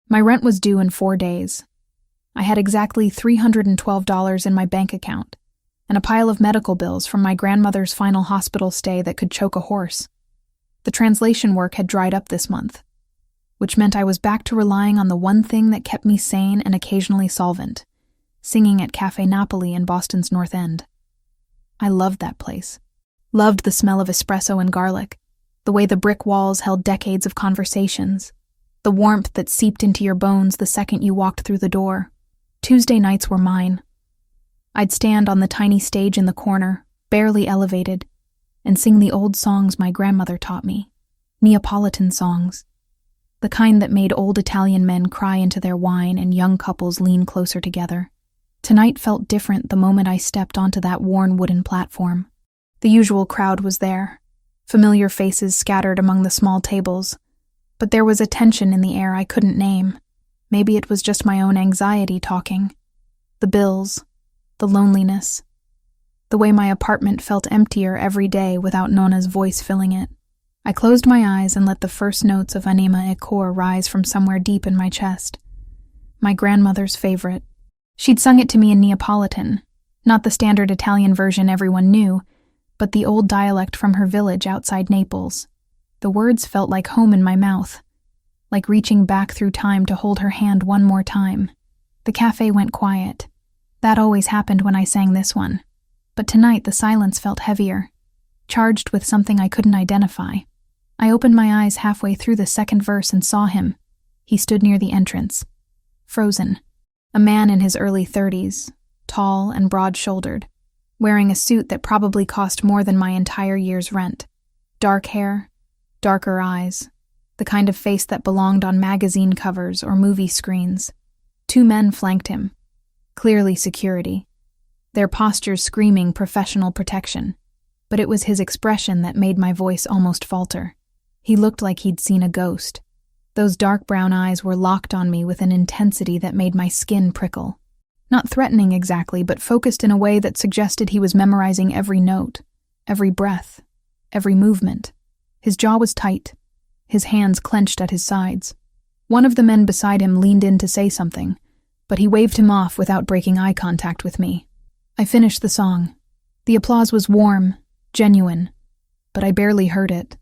My rent was due in 4 days. I had exactly $312 in my bank account, and a pile of medical bills from my grandmother's final hospital stay that could choke a horse. The translation work had dried up this month, which meant I was back to relying on the one thing that kept me sane and occasionally solvent, singing at Cafe Napoli in Boston's North End. I loved that place. Loved the smell of espresso and garlic, the way the brick walls held decades of conversations, the warmth that seeped into your bones the second you walked through the door. Tuesday nights were mine. I'd stand on the tiny stage in the corner, barely elevated, and sing the old songs my grandmother taught me, Neapolitan songs, the kind that made old Italian men cry into their wine and young couples lean closer together. Tonight felt different the moment I stepped onto that worn wooden platform. The usual crowd was there, familiar faces scattered among the small tables, but there was a tension in the air I couldn't name. Maybe it was just my own anxiety talking. The bills, the loneliness, the way my apartment felt emptier every day without Nona's voice filling it. I closed my eyes and let the first notes of Anima e Cor rise from somewhere deep in my chest. My grandmother's favorite. She'd sung it to me in Neapolitan, not the standard Italian version everyone knew, but the old dialect from her village outside Naples. The words felt like home in my mouth, like reaching back through time to hold her hand one more time. The cafe went quiet. That always happened when I sang this one. But tonight the silence felt heavier, charged with something I couldn't identify. I opened my eyes halfway through the second verse and saw him. He stood near the entrance, frozen. A man in his early 30s, tall and broad-shouldered, wearing a suit that probably cost more than my entire year's rent. Dark hair, darker eyes, the kind of face that belonged on magazine covers or movie screens. 2 men flanked him, clearly security, their postures screaming professional protection. But it was his expression that made my voice almost falter. He looked like he'd seen a ghost. Those dark brown eyes were locked on me with an intensity that made my skin prickle. Not threatening exactly, but focused in a way that suggested he was memorizing every note, every breath, every movement. His jaw was tight, his hands clenched at his sides. One of the men beside him leaned in to say something, but he waved him off without breaking eye contact with me. I finished the song. The applause was warm, genuine, but I barely heard it.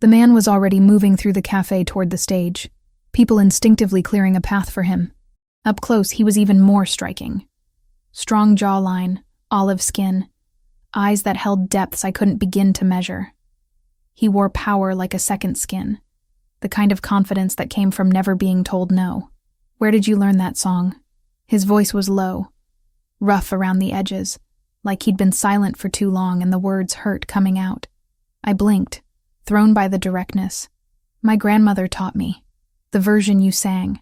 The man was already moving through the cafe toward the stage, people instinctively clearing a path for him. Up close, he was even more striking. Strong jawline, olive skin, eyes that held depths I couldn't begin to measure. He wore power like a second skin, the kind of confidence that came from never being told no. "Where did you learn that song?" His voice was low, rough around the edges, like he'd been silent for too long and the words hurt coming out. I blinked, thrown by the directness. "My grandmother taught me. The version you sang.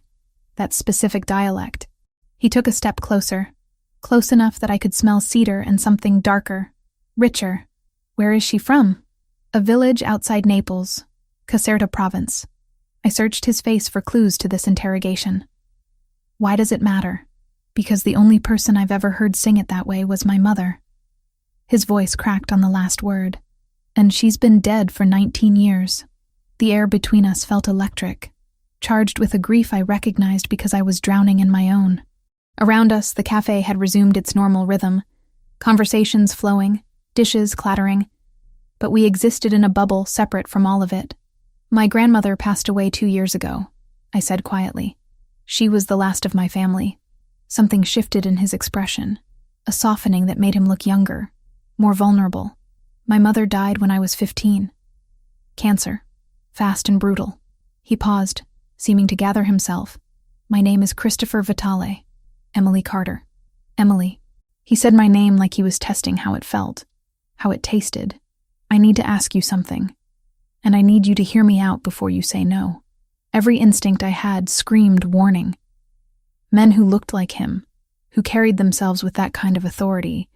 That specific dialect." He took a step closer, close enough that I could smell cedar and something darker, richer. "Where is she from?" "A village outside Naples, Caserta province." I searched his face for clues to this interrogation. "Why does it matter?" "Because the only person I've ever heard sing it that way was my mother." His voice cracked on the last word. "And she's been dead for 19 years. The air between us felt electric, charged with a grief I recognized because I was drowning in my own. Around us, the cafe had resumed its normal rhythm, conversations flowing, dishes clattering, but we existed in a bubble separate from all of it. "My grandmother passed away 2 years ago," I said quietly. "She was the last of my family." Something shifted in his expression, a softening that made him look younger, more vulnerable. "My mother died when I was 15. Cancer. Fast and brutal." He paused, seeming to gather himself. "My name is Christopher Vitale. Emily Carter." "Emily." He said my name like he was testing how it felt, how it tasted. "I need to ask you something, and I need you to hear me out before you say no." Every instinct I had screamed warning. Men who looked like him, who carried themselves with that kind of authority,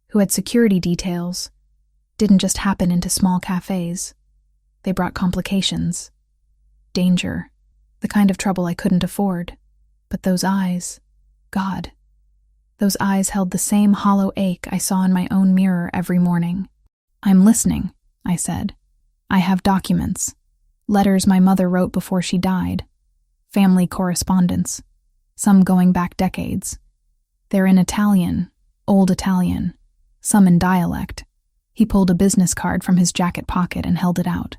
who had security details, didn't just happen into small cafes. They brought complications, danger, the kind of trouble I couldn't afford. But those eyes, God, those eyes held the same hollow ache I saw in my own mirror every morning. "I'm listening," I said. "I have documents, letters my mother wrote before she died, family correspondence, some going back decades. They're in Italian, old Italian, some in dialect. He pulled a business card from his jacket pocket and held it out.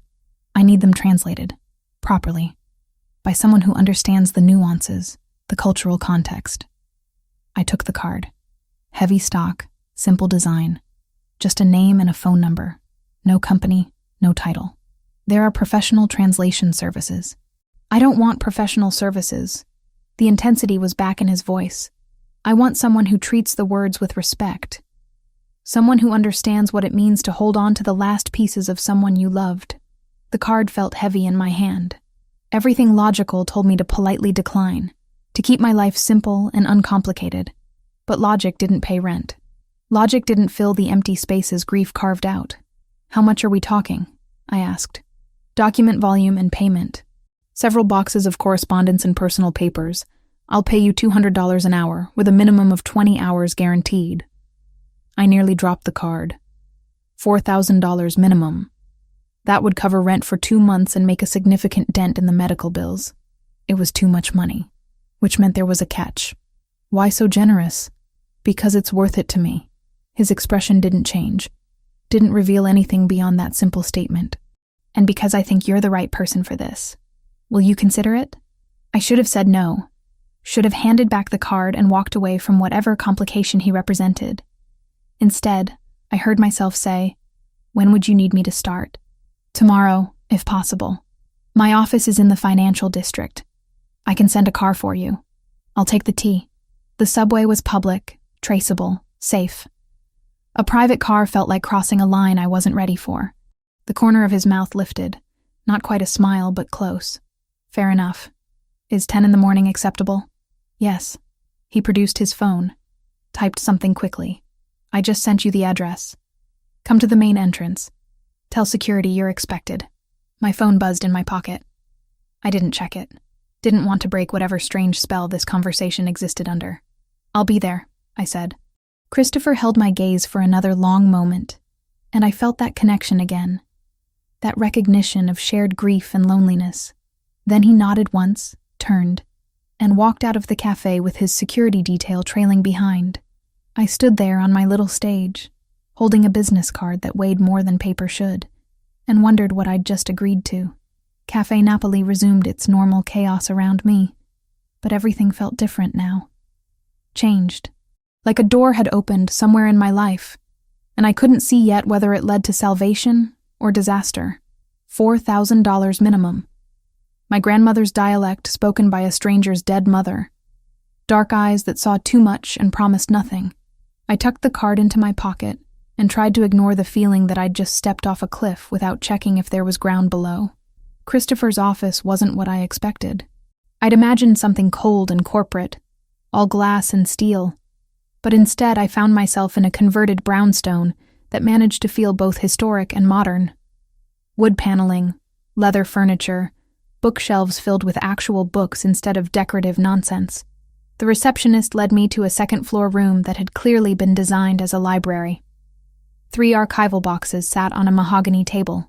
I need them translated, properly, by someone who understands the nuances, the cultural context. I took the card. Heavy stock, simple design, just a name and a phone number. No company, no title. There are professional translation services. I don't want professional services. The intensity was back in his voice. I want someone who treats the words with respect. Someone who understands what it means to hold on to the last pieces of someone you loved. The card felt heavy in my hand. Everything logical told me to politely decline, to keep my life simple and uncomplicated. But logic didn't pay rent. Logic didn't fill the empty spaces grief carved out. How much are we talking? I asked. Document volume and payment. Several boxes of correspondence and personal papers. I'll pay you $200 an hour, with a minimum of 20 hours guaranteed. I nearly dropped the card. $4,000 minimum. That would cover rent for 2 months and make a significant dent in the medical bills. It was too much money, which meant there was a catch. Why so generous? Because it's worth it to me. His expression didn't change, didn't reveal anything beyond that simple statement. And because I think you're the right person for this. Will you consider it? I should have said no. Should have handed back the card and walked away from whatever complication he represented. Instead, I heard myself say, "When would you need me to start?" "Tomorrow, if possible. My office is in the financial district. I can send a car for you. I'll take the T." The subway was public, traceable, safe. A private car felt like crossing a line I wasn't ready for. The corner of his mouth lifted. Not quite a smile, but close. Fair enough. Is 10 in the morning acceptable? Yes. He produced his phone. Typed something quickly. I just sent you the address. Come to the main entrance. Tell security you're expected. My phone buzzed in my pocket. I didn't check it. Didn't want to break whatever strange spell this conversation existed under. I'll be there, I said. Christopher held my gaze for another long moment, and I felt that connection again. That recognition of shared grief and loneliness. Then he nodded once, turned, and walked out of the cafe with his security detail trailing behind. I stood there on my little stage, holding a business card that weighed more than paper should, and wondered what I'd just agreed to. Cafe Napoli resumed its normal chaos around me, but everything felt different now. Changed. Like a door had opened somewhere in my life, and I couldn't see yet whether it led to salvation or disaster. $4,000 minimum. My grandmother's dialect spoken by a stranger's dead mother. Dark eyes that saw too much and promised nothing. I tucked the card into my pocket and tried to ignore the feeling that I'd just stepped off a cliff without checking if there was ground below. Christopher's office wasn't what I expected. I'd imagined something cold and corporate, all glass and steel, but instead I found myself in a converted brownstone that managed to feel both historic and modern. Wood paneling, leather furniture, bookshelves filled with actual books instead of decorative nonsense. The receptionist led me to a second-floor room that had clearly been designed as a library. 3 archival boxes sat on a mahogany table.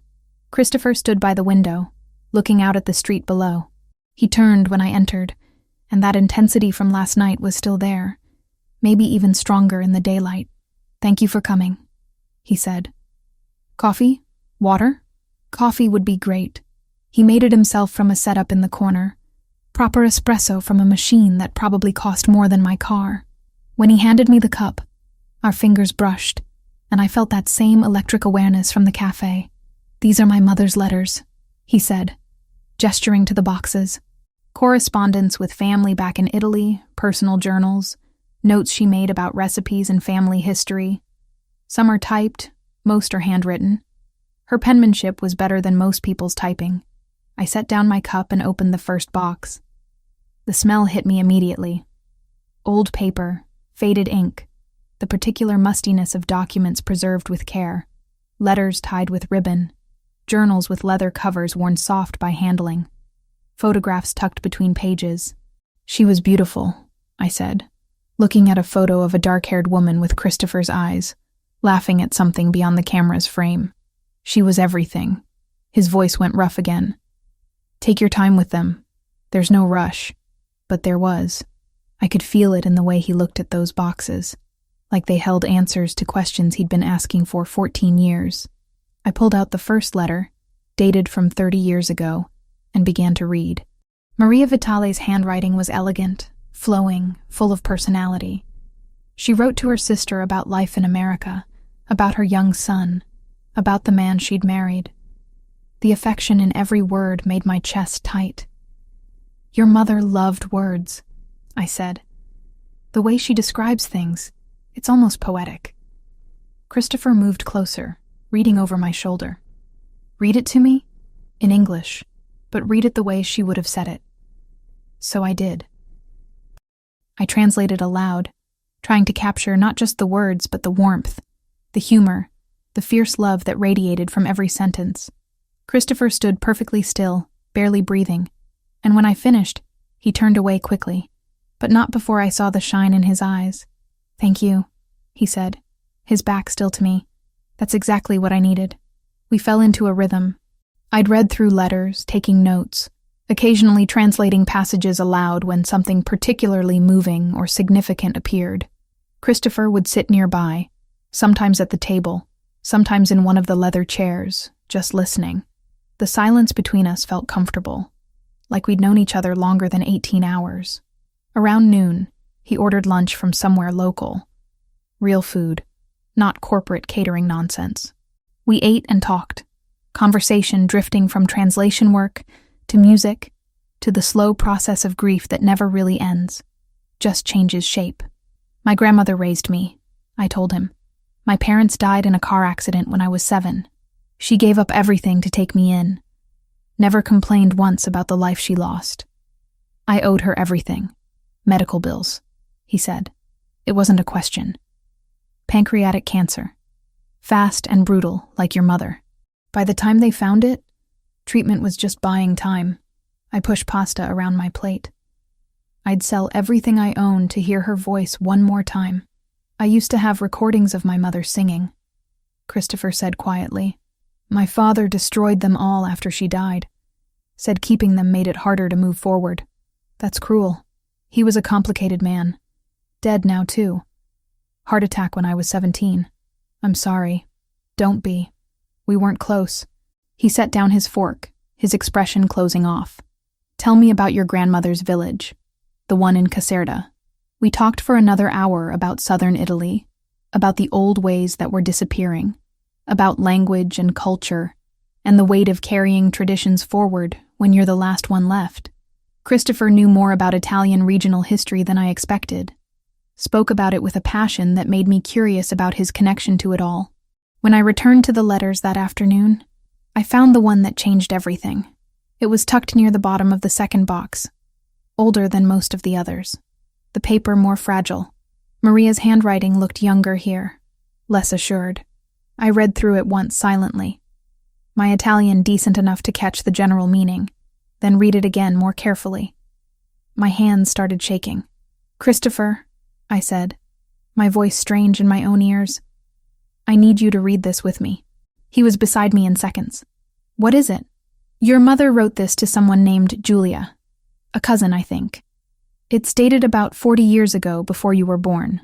Christopher stood by the window, looking out at the street below. He turned when I entered, and that intensity from last night was still there, maybe even stronger in the daylight. "Thank you for coming," he said. "Coffee? Water?" Coffee would be great. He made it himself from a setup in the corner. Proper espresso from a machine that probably cost more than my car. When he handed me the cup, our fingers brushed, and I felt that same electric awareness from the cafe. "These are my mother's letters," he said, gesturing to the boxes. Correspondence with family back in Italy, personal journals, notes she made about recipes and family history. Some are typed, most are handwritten. Her penmanship was better than most people's typing. I set down my cup and opened the first box. The smell hit me immediately. Old paper, faded ink, the particular mustiness of documents preserved with care, letters tied with ribbon, journals with leather covers worn soft by handling, photographs tucked between pages. "She was beautiful," I said, looking at a photo of a dark-haired woman with Christopher's eyes, laughing at something beyond the camera's frame. "She was everything." His voice went rough again. "Take your time with them. There's no rush, but there was. I could feel it in the way he looked at those boxes, like they held answers to questions he'd been asking for 14 years. I pulled out the first letter, dated from 30 years ago, and began to read. Maria Vitale's handwriting was elegant, flowing, full of personality. She wrote to her sister about life in America, about her young son, about the man she'd married. The affection in every word made my chest tight. "Your mother loved words," I said. "The way she describes things, it's almost poetic." Christopher moved closer, reading over my shoulder. "Read it to me? In English, but read it the way she would have said it." So I did. I translated aloud, trying to capture not just the words but the warmth, the humor, the fierce love that radiated from every sentence. Christopher stood perfectly still, barely breathing, and when I finished, he turned away quickly, but not before I saw the shine in his eyes. "Thank you," he said, his back still to me. "That's exactly what I needed." We fell into a rhythm. I'd read through letters, taking notes, occasionally translating passages aloud when something particularly moving or significant appeared. Christopher would sit nearby, sometimes at the table, sometimes in one of the leather chairs, just listening. The silence between us felt comfortable, like we'd known each other longer than 18 hours. Around noon, he ordered lunch from somewhere local. Real food, not corporate catering nonsense. We ate and talked, conversation drifting from translation work to music to the slow process of grief that never really ends, just changes shape. "My grandmother raised me," I told him. "My parents died in a car accident when I was 7. She gave up everything to take me in. Never complained once about the life she lost. I owed her everything. Medical bills," he said. It wasn't a question. "Pancreatic cancer. Fast and brutal, like your mother. By the time they found it, treatment was just buying time." I pushed pasta around my plate. "I'd sell everything I owned to hear her voice one more time. I used to have recordings of my mother singing," Christopher said quietly. "My father destroyed them all after she died. Said keeping them made it harder to move forward. That's cruel. He was a complicated man. Dead now, too. Heart attack when I was 17. I'm sorry. Don't be. We weren't close." He set down his fork, his expression closing off. "Tell me about your grandmother's village, the one in Caserta." We talked for another hour about southern Italy, about the old ways that were disappearing, about language and culture, and the weight of carrying traditions forward when you're the last one left. Christopher knew more about Italian regional history than I expected, spoke about it with a passion that made me curious about his connection to it all. When I returned to the letters that afternoon, I found the one that changed everything. It was tucked near the bottom of the second box, older than most of the others, the paper more fragile. Maria's handwriting looked younger here, less assured. I read through it once silently, my Italian decent enough to catch the general meaning, then read it again more carefully. My hands started shaking. "Christopher," I said, my voice strange in my own ears, "I need you to read this with me." He was beside me in seconds. "What is it?" "Your mother wrote this to someone named Julia. A cousin, I think. It's dated about 40 years ago, before you were born."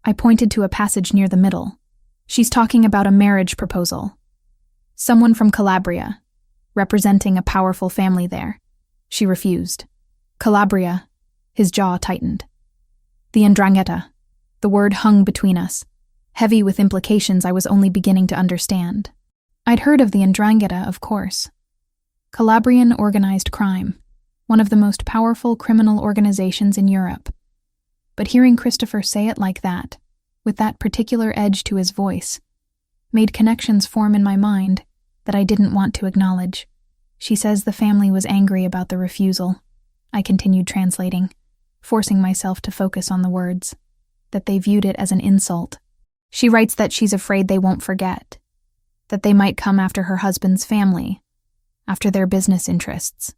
I pointed to a passage near the middle. "She's talking about a marriage proposal. Someone from Calabria, representing a powerful family there. She refused." "Calabria," his jaw tightened. "The 'ndrangheta." The word hung between us, heavy with implications I was only beginning to understand. I'd heard of the 'ndrangheta, of course. Calabrian organized crime, one of the most powerful criminal organizations in Europe. But hearing Christopher say it like that, with that particular edge to his voice, made connections form in my mind that I didn't want to acknowledge. "She says the family was angry about the refusal," I continued translating, forcing myself to focus on the words, "that they viewed it as an insult. She writes that she's afraid they won't forget, that they might come after her husband's family, after their business interests."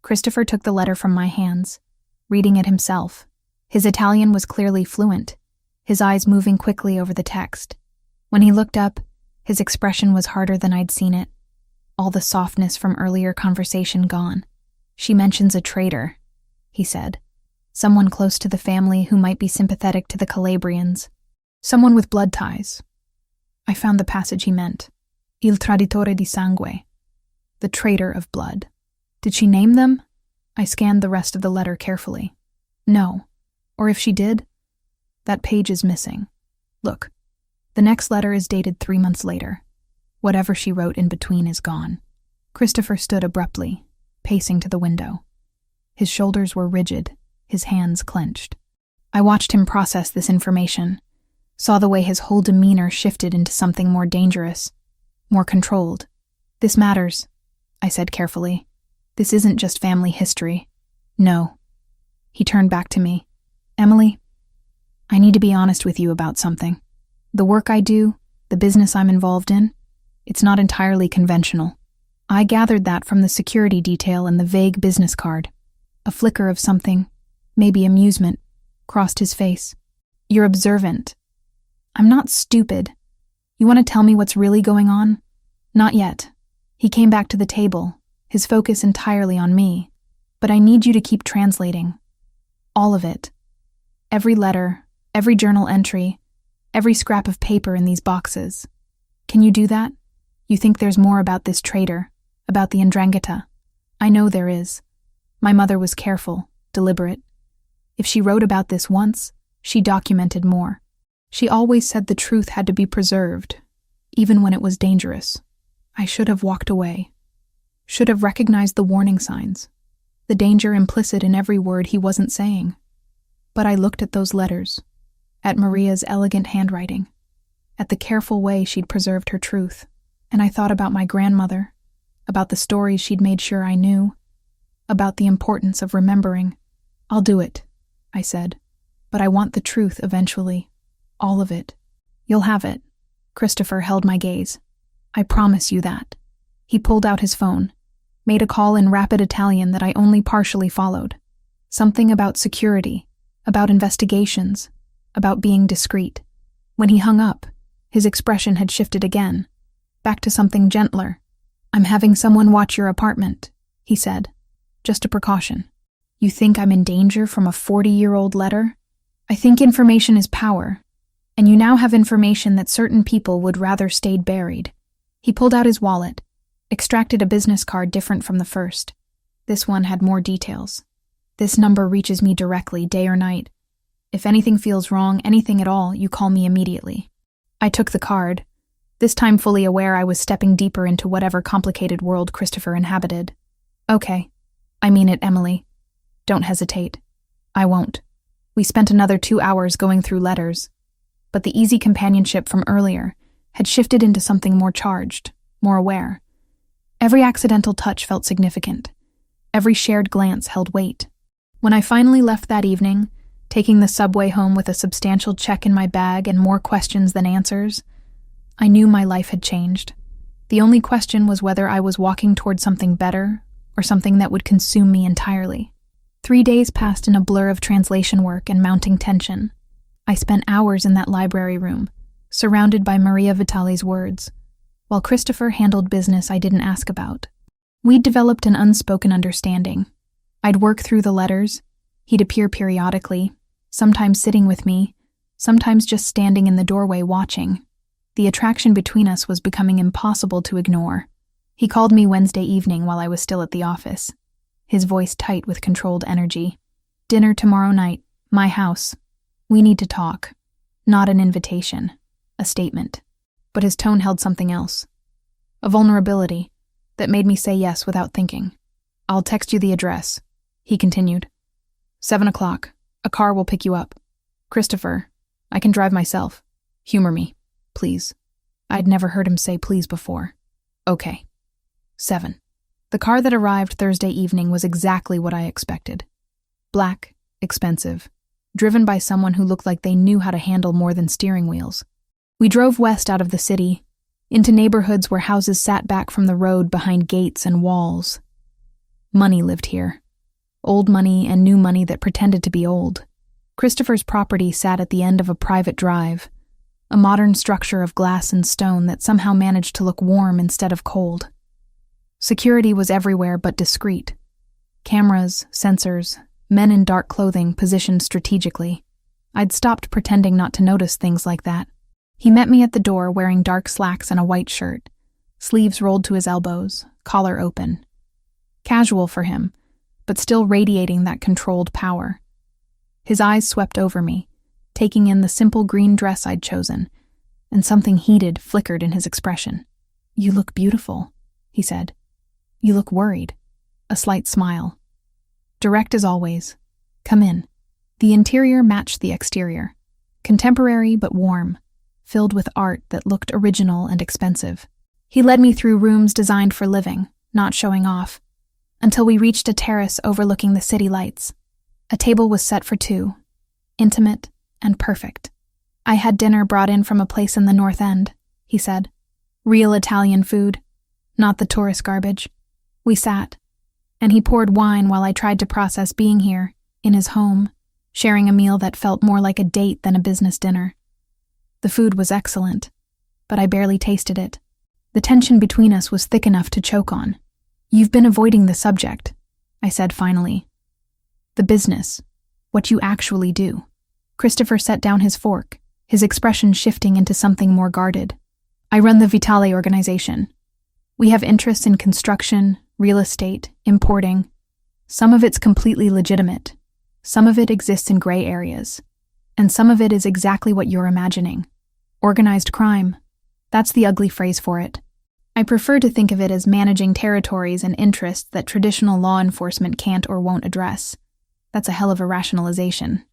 Christopher took the letter from my hands, reading it himself. His Italian was clearly fluent, his eyes moving quickly over the text. When he looked up, his expression was harder than I'd seen it, all the softness from earlier conversation gone. "She mentions a traitor," he said. Someone close to the family who might be sympathetic to the Calabrians. Someone with blood ties. I found the passage he meant. Il traditore di sangue. The traitor of blood. Did she name them? I scanned the rest of the letter carefully. No. Or if she did, that page is missing. Look, the next letter is dated 3 months later. Whatever she wrote in between is gone. Christopher stood abruptly, pacing to the window. His shoulders were rigid, his hands clenched. I watched him process this information, saw the way his whole demeanor shifted into something more dangerous, more controlled. This matters, I said carefully. This isn't just family history. No. He turned back to me. Emily, I need to be honest with you about something. The work I do, the business I'm involved in, it's not entirely conventional. I gathered that from the security detail and the vague business card. A flicker of something, maybe amusement, crossed his face. You're observant. I'm not stupid. You want to tell me what's really going on? Not yet. He came back to the table, his focus entirely on me. But I need you to keep translating. All of it. Every letter, every journal entry, every scrap of paper in these boxes. Can you do that? You think there's more about this traitor, about the 'Ndrangheta? I know there is. My mother was careful, deliberate. If she wrote about this once, she documented more. She always said the truth had to be preserved, even when it was dangerous. I should have walked away. Should have recognized the warning signs, the danger implicit in every word he wasn't saying. But I looked at those letters, at Maria's elegant handwriting, at the careful way she'd preserved her truth, and I thought about my grandmother, about the stories she'd made sure I knew, about the importance of remembering. I'll do it, I said, but I want the truth eventually. All of it. You'll have it. Christopher held my gaze. I promise you that. He pulled out his phone, made a call in rapid Italian that I only partially followed. Something about security, about investigations, about being discreet. When he hung up, his expression had shifted again, back to something gentler. I'm having someone watch your apartment, he said. Just a precaution. You think I'm in danger from a 40-year-old letter? I think information is power, and you now have information that certain people would rather stayed buried. He pulled out his wallet, extracted a business card different from the first. This one had more details. This number reaches me directly, day or night. If anything feels wrong, anything at all, you call me immediately. I took the card, this time fully aware I was stepping deeper into whatever complicated world Christopher inhabited. Okay. I mean it, Emily. Don't hesitate. I won't. We spent another 2 hours going through letters, but the easy companionship from earlier had shifted into something more charged, more aware. Every accidental touch felt significant. Every shared glance held weight. When I finally left that evening, taking the subway home with a substantial check in my bag and more questions than answers, I knew my life had changed. The only question was whether I was walking toward something better or something that would consume me entirely. 3 days passed in a blur of translation work and mounting tension. I spent hours in that library room, surrounded by Maria Vitali's words, while Christopher handled business I didn't ask about. We'd developed an unspoken understanding. I'd work through the letters. He'd appear periodically, sometimes sitting with me, sometimes just standing in the doorway watching. The attraction between us was becoming impossible to ignore. He called me Wednesday evening while I was still at the office, his voice tight with controlled energy. Dinner tomorrow night, my house. We need to talk. Not an invitation, a statement. But his tone held something else. A vulnerability that made me say yes without thinking. I'll text you the address, he continued. 7 o'clock. A car will pick you up. Christopher, I can drive myself. Humor me, please. I'd never heard him say please before. Okay. 7. The car that arrived Thursday evening was exactly what I expected. Black, expensive, driven by someone who looked like they knew how to handle more than steering wheels. We drove west out of the city, into neighborhoods where houses sat back from the road behind gates and walls. Money lived here. Old money and new money that pretended to be old. Christopher's property sat at the end of a private drive, a modern structure of glass and stone that somehow managed to look warm instead of cold. Security was everywhere but discreet. Cameras, sensors, Men in dark clothing positioned strategically. I'd stopped pretending not to notice things like that. He met me at the door wearing dark slacks and a white shirt, sleeves rolled to his elbows, collar open. Casual for him, but still radiating that controlled power. His eyes swept over me, taking in the simple green dress I'd chosen, and something heated flickered in his expression. "You look beautiful," he said. "You look worried." A slight smile. Direct as always. "Come in." The interior matched the exterior. Contemporary but warm, filled with art that looked original and expensive. He led me through rooms designed for living, not showing off, until we reached a terrace overlooking the city lights. A table was set for two, intimate and perfect. "I had dinner brought in from a place in the North End," he said. "Real Italian food, not the tourist garbage." We sat, and he poured wine while I tried to process being here, in his home, sharing a meal that felt more like a date than a business dinner. The food was excellent, but I barely tasted it. The tension between us was thick enough to choke on. "You've been avoiding the subject," I said finally. "The business, what you actually do." Christopher set down his fork, his expression shifting into something more guarded. "I run the Vitale organization. We have interests in construction, real estate, importing. Some of it's completely legitimate. Some of it exists in gray areas. And some of it is exactly what you're imagining. Organized crime. That's the ugly phrase for it. I prefer to think of it as managing territories and interests that traditional law enforcement can't or won't address. That's a hell of a rationalization.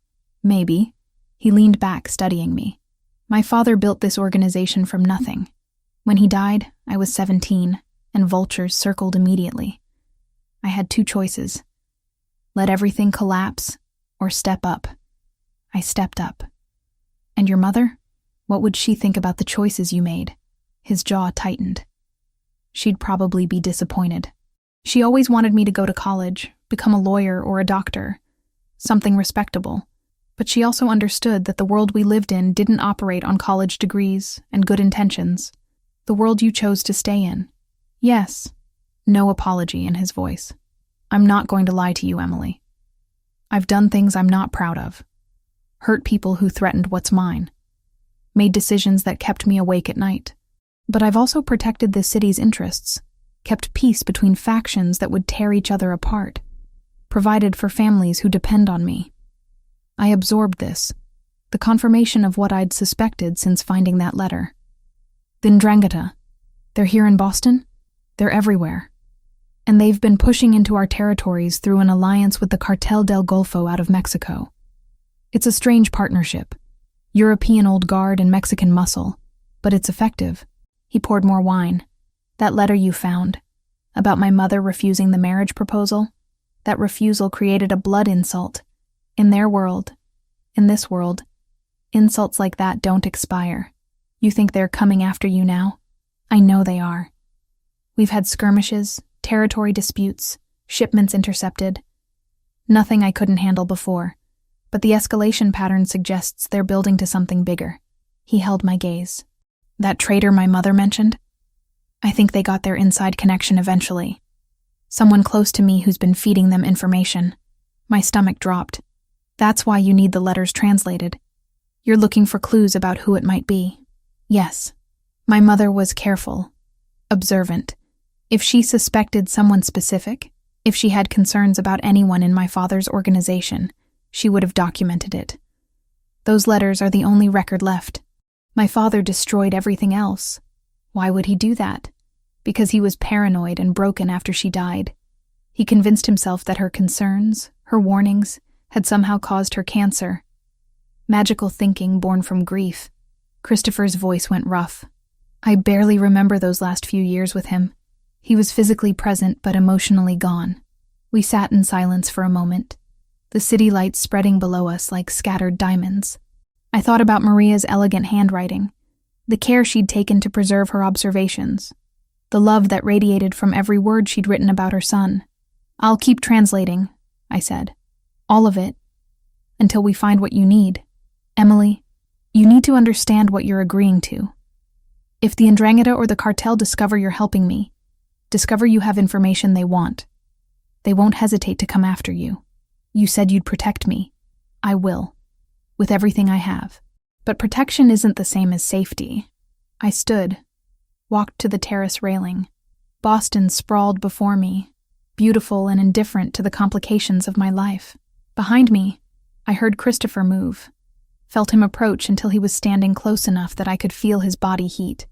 Maybe." He leaned back, studying me. "My father built this organization from nothing. When he died, I was 17, and vultures circled immediately. I had two choices. Let everything collapse, or step up. I stepped up. And your mother? What would she think about the choices you made?" His jaw tightened. "She'd probably be disappointed. She always wanted me to go to college, become a lawyer or a doctor, something respectable. But she also understood that the world we lived in didn't operate on college degrees and good intentions. The world you chose to stay in. Yes." No apology in his voice. "I'm not going to lie to you, Emily. I've done things I'm not proud of. Hurt people who threatened what's mine. Made decisions that kept me awake at night. But I've also protected this city's interests, kept peace between factions that would tear each other apart, provided for families who depend on me. I absorbed this, the confirmation of what I'd suspected since finding that letter. The Ndrangheta, they're here in Boston? They're everywhere. And they've been pushing into our territories through an alliance with the Cartel del Golfo out of Mexico. It's a strange partnership. European old guard and Mexican muscle, but it's effective." He poured more wine. "That letter you found, about my mother refusing the marriage proposal, that refusal created a blood insult. In their world, in this world, insults like that don't expire. You think they're coming after you now? I know they are. We've had skirmishes, territory disputes, shipments intercepted. Nothing I couldn't handle before, but the escalation pattern suggests they're building to something bigger." He held my gaze. "That traitor my mother mentioned? I think they got their inside connection eventually. Someone close to me who's been feeding them information." My stomach dropped. "That's why you need the letters translated. You're looking for clues about who it might be." "Yes." My mother was careful, observant. If she suspected someone specific, if she had concerns about anyone in my father's organization, she would have documented it. Those letters are the only record left. My father destroyed everything else. Why would he do that? Because he was paranoid and broken after she died. He convinced himself that her concerns, her warnings, had somehow caused her cancer. Magical thinking born from grief. Christopher's voice went rough. I barely remember those last few years with him. He was physically present but emotionally gone. We sat in silence for a moment, the city lights spreading below us like scattered diamonds. I thought about Maria's elegant handwriting, the care she'd taken to preserve her observations, the love that radiated from every word she'd written about her son. "I'll keep translating," I said. "All of it, until we find what you need. Emily, you need to understand what you're agreeing to. If the Ndrangheta or the cartel discover you're helping me, discover you have information they want, they won't hesitate to come after you. You said you'd protect me. I will, with everything I have. But protection isn't the same as safety. I stood, walked to the terrace railing. Boston sprawled before me, beautiful and indifferent to the complications of my life. Behind me, I heard Christopher move, felt him approach until he was standing close enough that I could feel his body heat.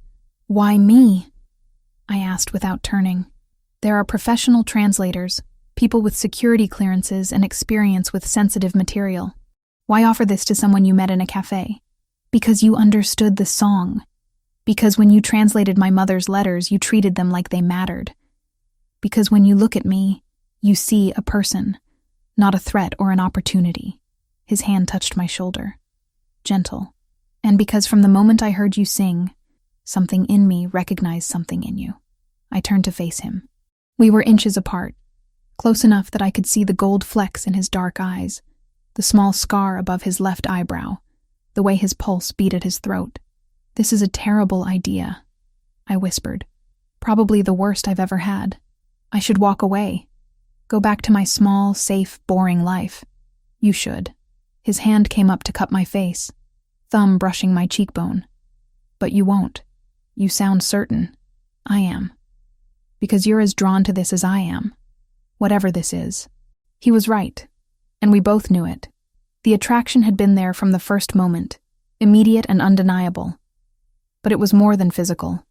Why me? I asked without turning. There are professional translators, people with security clearances and experience with sensitive material. Why offer this to someone you met in a cafe? Because you understood the song. Because when you translated my mother's letters, you treated them like they mattered. Because when you look at me, you see a person, not a threat or an opportunity. His hand touched my shoulder, gentle. And because from the moment I heard you sing, something in me recognized something in you. I turned to face him. We were inches apart, close enough that I could see the gold flecks in his dark eyes, the small scar above his left eyebrow, the way his pulse beat at his throat. This is a terrible idea, I whispered. Probably the worst I've ever had. I should walk away. Go back to my small, safe, boring life. You should. His hand came up to cup my face, thumb brushing my cheekbone. But you won't. You sound certain. I am. Because you're as drawn to this as I am. Whatever this is. He was right, and we both knew it. The attraction had been there from the first moment, immediate and undeniable. But it was more than physical.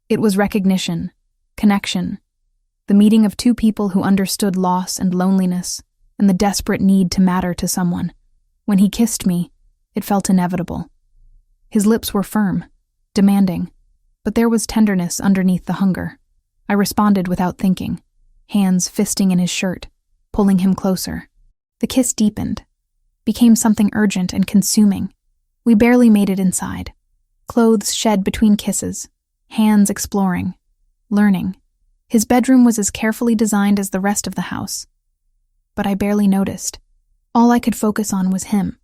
It was recognition, connection, the meeting of two people who understood loss and loneliness and the desperate need to matter to someone. When he kissed me, it felt inevitable. His lips were firm, demanding, but there was tenderness underneath the hunger. I responded without thinking, hands fisting in his shirt, pulling him closer. The kiss deepened, became something urgent and consuming. We barely made it inside. Clothes shed between kisses, hands exploring, learning. His bedroom was as carefully designed as the rest of the house. But I barely noticed. All I could focus on was him.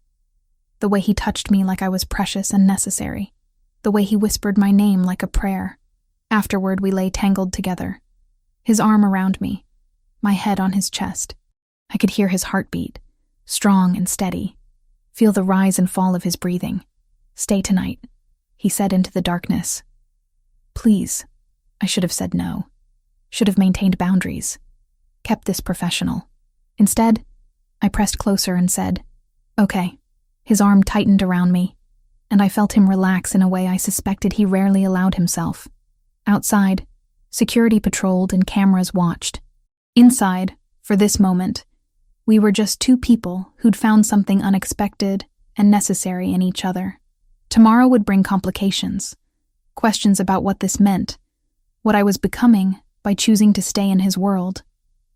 The way he touched me like I was precious and necessary. The way he whispered my name like a prayer. Afterward, we lay tangled together. His arm around me, my head on his chest. I could hear his heartbeat, strong and steady. Feel the rise and fall of his breathing. Stay tonight, he said into the darkness. Please. I should have said no. Should have maintained boundaries. Kept this professional. Instead, I pressed closer and said, okay. His arm tightened around me, and I felt him relax in a way I suspected he rarely allowed himself. Outside, security patrolled and cameras watched. Inside, for this moment, we were just two people who'd found something unexpected and necessary in each other. Tomorrow would bring complications, questions about what this meant, what I was becoming by choosing to stay in his world.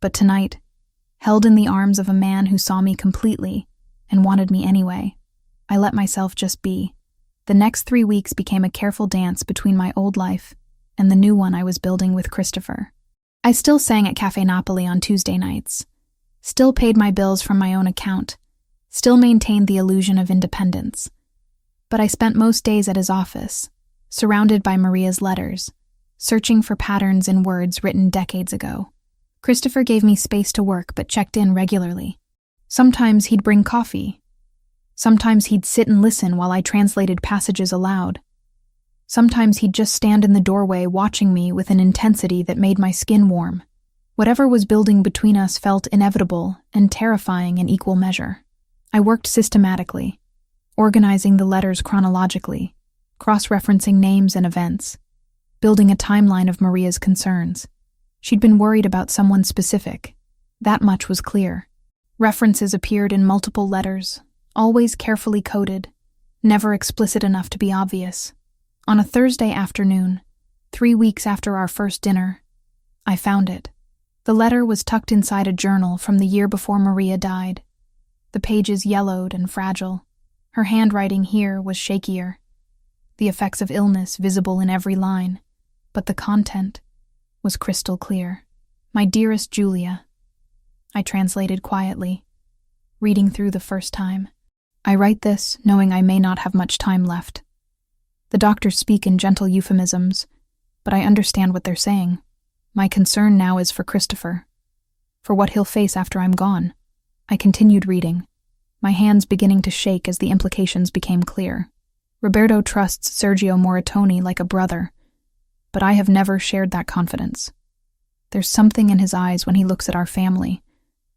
But tonight, held in the arms of a man who saw me completely and wanted me anyway, I let myself just be. The next 3 weeks became a careful dance between my old life and the new one I was building with Christopher. I still sang at Café Napoli on Tuesday nights, still paid my bills from my own account, still maintained the illusion of independence. But I spent most days at his office, surrounded by Maria's letters, searching for patterns in words written decades ago. Christopher gave me space to work but checked in regularly. Sometimes he'd bring coffee. Sometimes he'd sit and listen while I translated passages aloud. Sometimes he'd just stand in the doorway watching me with an intensity that made my skin warm. Whatever was building between us felt inevitable and terrifying in equal measure. I worked systematically, organizing the letters chronologically, cross-referencing names and events, building a timeline of Maria's concerns. She'd been worried about someone specific. That much was clear. References appeared in multiple letters, always carefully coded, never explicit enough to be obvious. On a Thursday afternoon, 3 weeks after our first dinner, I found it. The letter was tucked inside a journal from the year before Maria died. The pages yellowed and fragile. Her handwriting here was shakier, the effects of illness visible in every line, but the content was crystal clear. My dearest Julia, I translated quietly, reading through the first time. I write this knowing I may not have much time left. The doctors speak in gentle euphemisms, but I understand what they're saying. My concern now is for Christopher, for what he'll face after I'm gone. I continued reading, my hands beginning to shake as the implications became clear. Roberto trusts Sergio Moratoni like a brother, but I have never shared that confidence. There's something in his eyes when he looks at our family,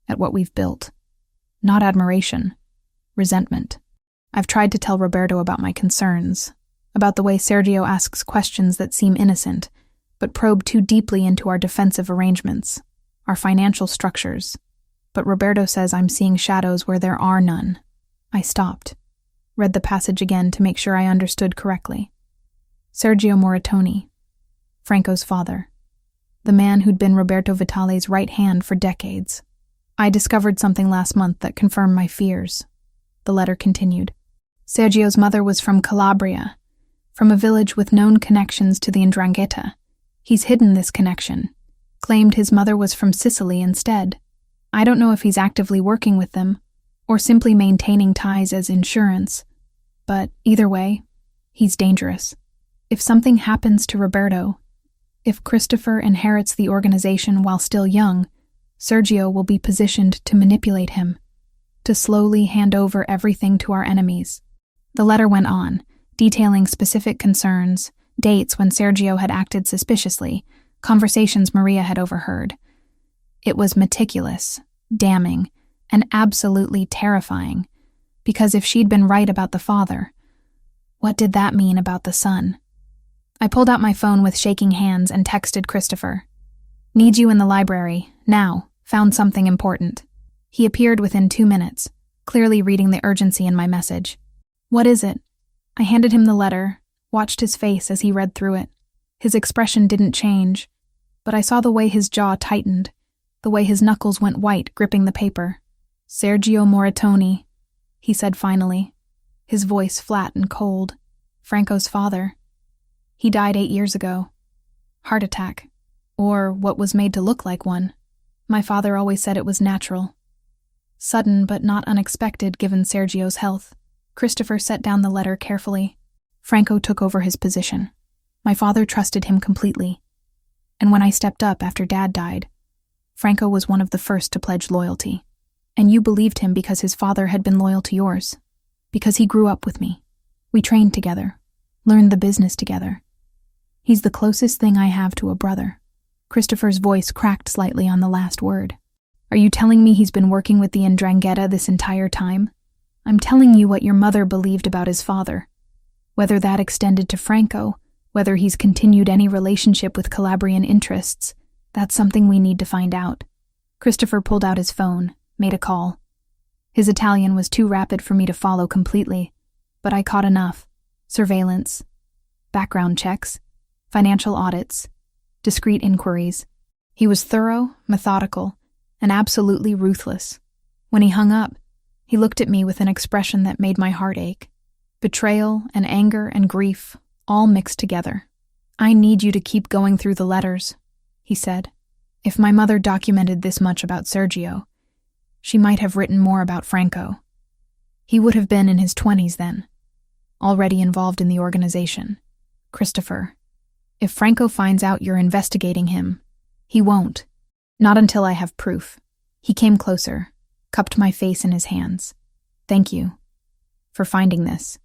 at what we've built. Not admiration, resentment. I've tried to tell Roberto about my concerns, about the way Sergio asks questions that seem innocent, but probe too deeply into our defensive arrangements, our financial structures. But Roberto says I'm seeing shadows where there are none. I stopped, read the passage again to make sure I understood correctly. Sergio Moratoni, Franco's father, the man who'd been Roberto Vitale's right hand for decades. I discovered something last month that confirmed my fears. The letter continued. Sergio's mother was from Calabria, from a village with known connections to the 'Ndrangheta. He's hidden this connection, claimed his mother was from Sicily instead. I don't know if he's actively working with them, or simply maintaining ties as insurance, but either way, he's dangerous. If something happens to Roberto, if Christopher inherits the organization while still young, Sergio will be positioned to manipulate him, to slowly hand over everything to our enemies. The letter went on, detailing specific concerns, dates when Sergio had acted suspiciously, conversations Maria had overheard. It was meticulous, damning, and absolutely terrifying, because if she'd been right about the father, what did that mean about the son? I pulled out my phone with shaking hands and texted Christopher. Need you in the library, now, found something important. He appeared within 2 minutes, clearly reading the urgency in my message. What is it? I handed him the letter, watched his face as he read through it. His expression didn't change, but I saw the way his jaw tightened, the way his knuckles went white gripping the paper. Sergio Moratoni, he said finally, his voice flat and cold. Franco's father. He died 8 years ago. Heart attack, or what was made to look like one. My father always said it was natural. Sudden but not unexpected given Sergio's health. Christopher set down the letter carefully. Franco took over his position. My father trusted him completely. And when I stepped up after Dad died, Franco was one of the first to pledge loyalty. And you believed him because his father had been loyal to yours. Because he grew up with me. We trained together, learned the business together. He's the closest thing I have to a brother. Christopher's voice cracked slightly on the last word. Are you telling me he's been working with the 'Ndrangheta this entire time? I'm telling you what your mother believed about his father. Whether that extended to Franco, whether he's continued any relationship with Calabrian interests, that's something we need to find out. Christopher pulled out his phone, made a call. His Italian was too rapid for me to follow completely, but I caught enough. Surveillance, background checks, financial audits, discreet inquiries. He was thorough, methodical, and absolutely ruthless. When he hung up, he looked at me with an expression that made my heart ache. Betrayal and anger and grief, all mixed together. I need you to keep going through the letters, he said. If my mother documented this much about Sergio, she might have written more about Franco. He would have been in his 20s then, already involved in the organization. Christopher, if Franco finds out you're investigating him, he won't. Not until I have proof. He came closer, cupped my face in his hands. Thank you for finding this,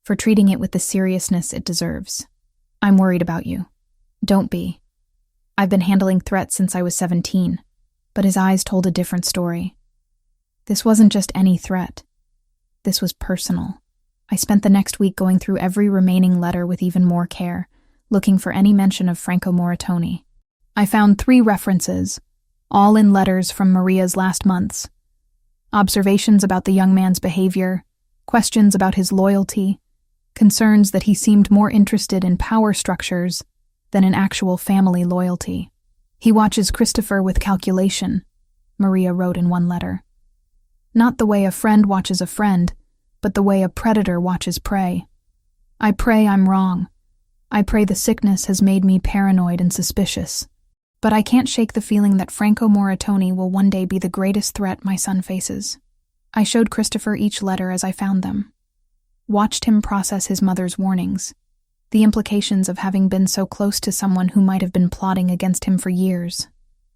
for treating it with the seriousness it deserves. I'm worried about you. Don't be. I've been handling threats since I was 17, but his eyes told a different story. This wasn't just any threat. This was personal. I spent the next week going through every remaining letter with even more care, looking for any mention of Franco Moratoni. I found 3 references, all in letters from Maria's last months. Observations about the young man's behavior, questions about his loyalty, concerns that he seemed more interested in power structures than in actual family loyalty. He watches Christopher with calculation, Maria wrote in one letter. Not the way a friend watches a friend, but the way a predator watches prey. I pray I'm wrong. I pray the sickness has made me paranoid and suspicious. But I can't shake the feeling that Franco Moratoni will one day be the greatest threat my son faces. I showed Christopher each letter as I found them. Watched him process his mother's warnings, the implications of having been so close to someone who might have been plotting against him for years.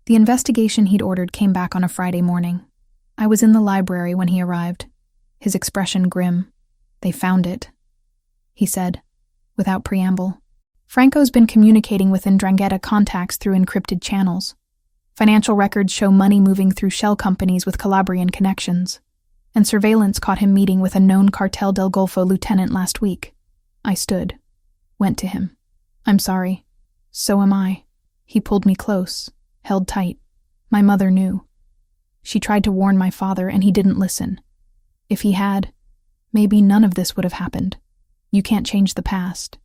The investigation he'd ordered came back on a Friday morning. I was in the library when he arrived, his expression grim. "They found it," he said, without preamble. "Franco's been communicating with 'Ndrangheta contacts through encrypted channels. Financial records show money moving through shell companies with Calabrian connections, and surveillance caught him meeting with a known Cartel del Golfo lieutenant last week." I stood, went to him. "I'm sorry. So am I." He pulled me close, held tight. "My mother knew. She tried to warn my father, and he didn't listen. If he had, maybe none of this would have happened. You can't change the past,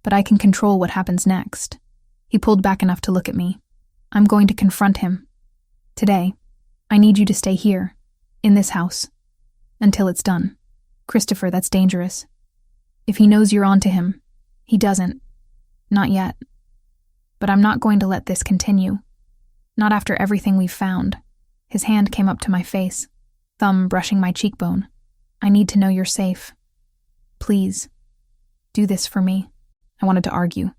but I can control what happens next." He pulled back enough to look at me. "I'm going to confront him. Today, I need you to stay here, in this house, until it's done. Christopher, that's dangerous. If he knows you're on to him, he doesn't. Not yet. But I'm not going to let this continue. Not after everything we've found." His hand came up to my face, thumb brushing my cheekbone. "I need to know you're safe. Please, do this for me." I wanted to argue,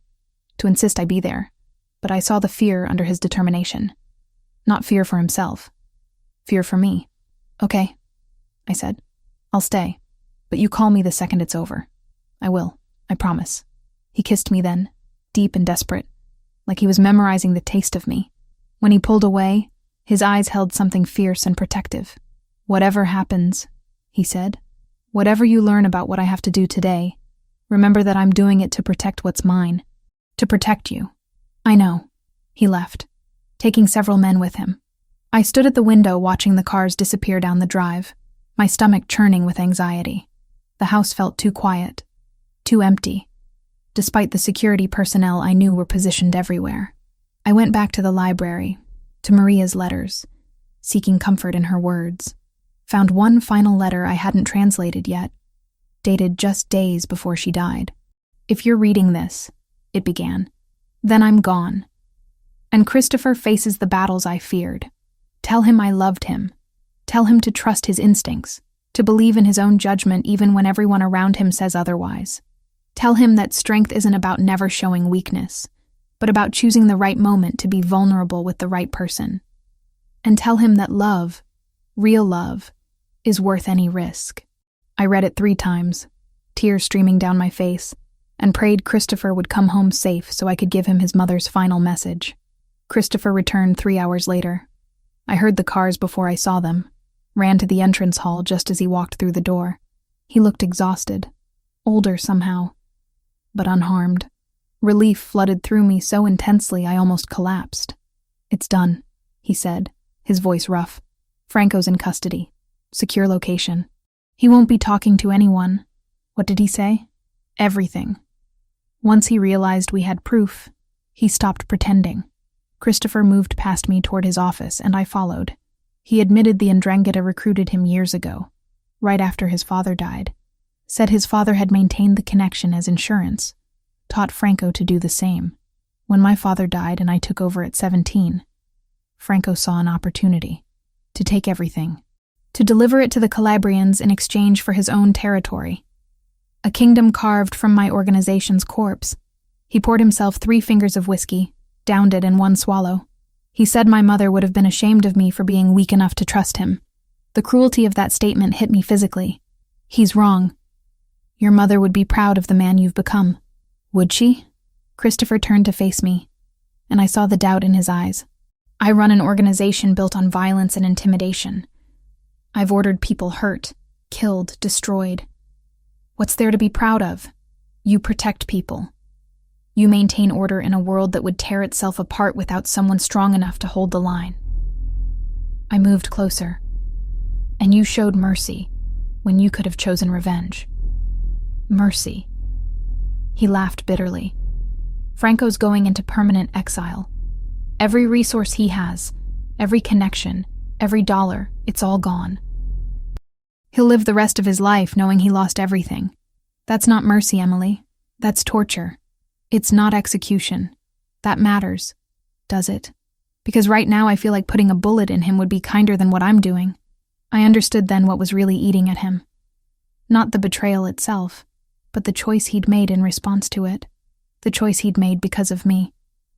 to insist I be there, but I saw the fear under his determination. Not fear for himself. Fear for me. "Okay," I said. "I'll stay, but you call me the second it's over." "I will, I promise." He kissed me then, deep and desperate, like he was memorizing the taste of me. When he pulled away, his eyes held something fierce and protective. "Whatever happens," he said, "whatever you learn about what I have to do today, remember that I'm doing it to protect what's mine. To protect you." "I know." He left, taking several men with him. I stood at the window watching the cars disappear down the drive, my stomach churning with anxiety. The house felt too quiet, too empty, despite the security personnel I knew were positioned everywhere. I went back to the library, to Maria's letters, seeking comfort in her words. Found one final letter I hadn't translated yet, dated just days before she died. "If you're reading this," it began, "then I'm gone. And Christopher faces the battles I feared. Tell him I loved him. Tell him to trust his instincts, to believe in his own judgment even when everyone around him says otherwise. Tell him that strength isn't about never showing weakness, but about choosing the right moment to be vulnerable with the right person. And tell him that love, real love, is worth any risk." I read it 3 times, tears streaming down my face, and prayed Christopher would come home safe so I could give him his mother's final message. Christopher returned 3 hours later. I heard the cars before I saw them, ran to the entrance hall just as he walked through the door. He looked exhausted, older somehow, but unharmed. Relief flooded through me so intensely I almost collapsed. "It's done," he said, his voice rough. "Franco's in custody. Secure location. He won't be talking to anyone." What did he say? Everything. Once he realized we had proof, he stopped pretending. Christopher moved past me toward his office, and I followed. He admitted the 'Ndrangheta recruited him years ago, right after his father died. Said his father had maintained the connection as insurance, taught Franco to do the same. When my father died and I took over at 17, Franco saw an opportunity to take everything, to deliver it to the Calabrians in exchange for his own territory. A kingdom carved from my organization's corpse. He poured himself 3 fingers of whiskey, downed it in 1 swallow. He said my mother would have been ashamed of me for being weak enough to trust him. The cruelty of that statement hit me physically. He's wrong. Your mother would be proud of the man you've become. Would she? Christopher turned to face me, and I saw the doubt in his eyes. I run an organization built on violence and intimidation. I've ordered people hurt, killed, destroyed. What's there to be proud of? You protect people. You maintain order in a world that would tear itself apart without someone strong enough to hold the line. I moved closer, and you showed mercy when you could have chosen revenge. Mercy. He laughed bitterly. Franco's going into permanent exile. Every resource he has, every connection, every dollar, it's all gone. He'll live the rest of his life knowing he lost everything. That's not mercy, Emily. That's torture. It's not execution. That matters, does it? Because right now I feel like putting a bullet in him would be kinder than what I'm doing. I understood then what was really eating at him. Not the betrayal itself, but the choice he'd made in response to it. The choice he'd made because of me.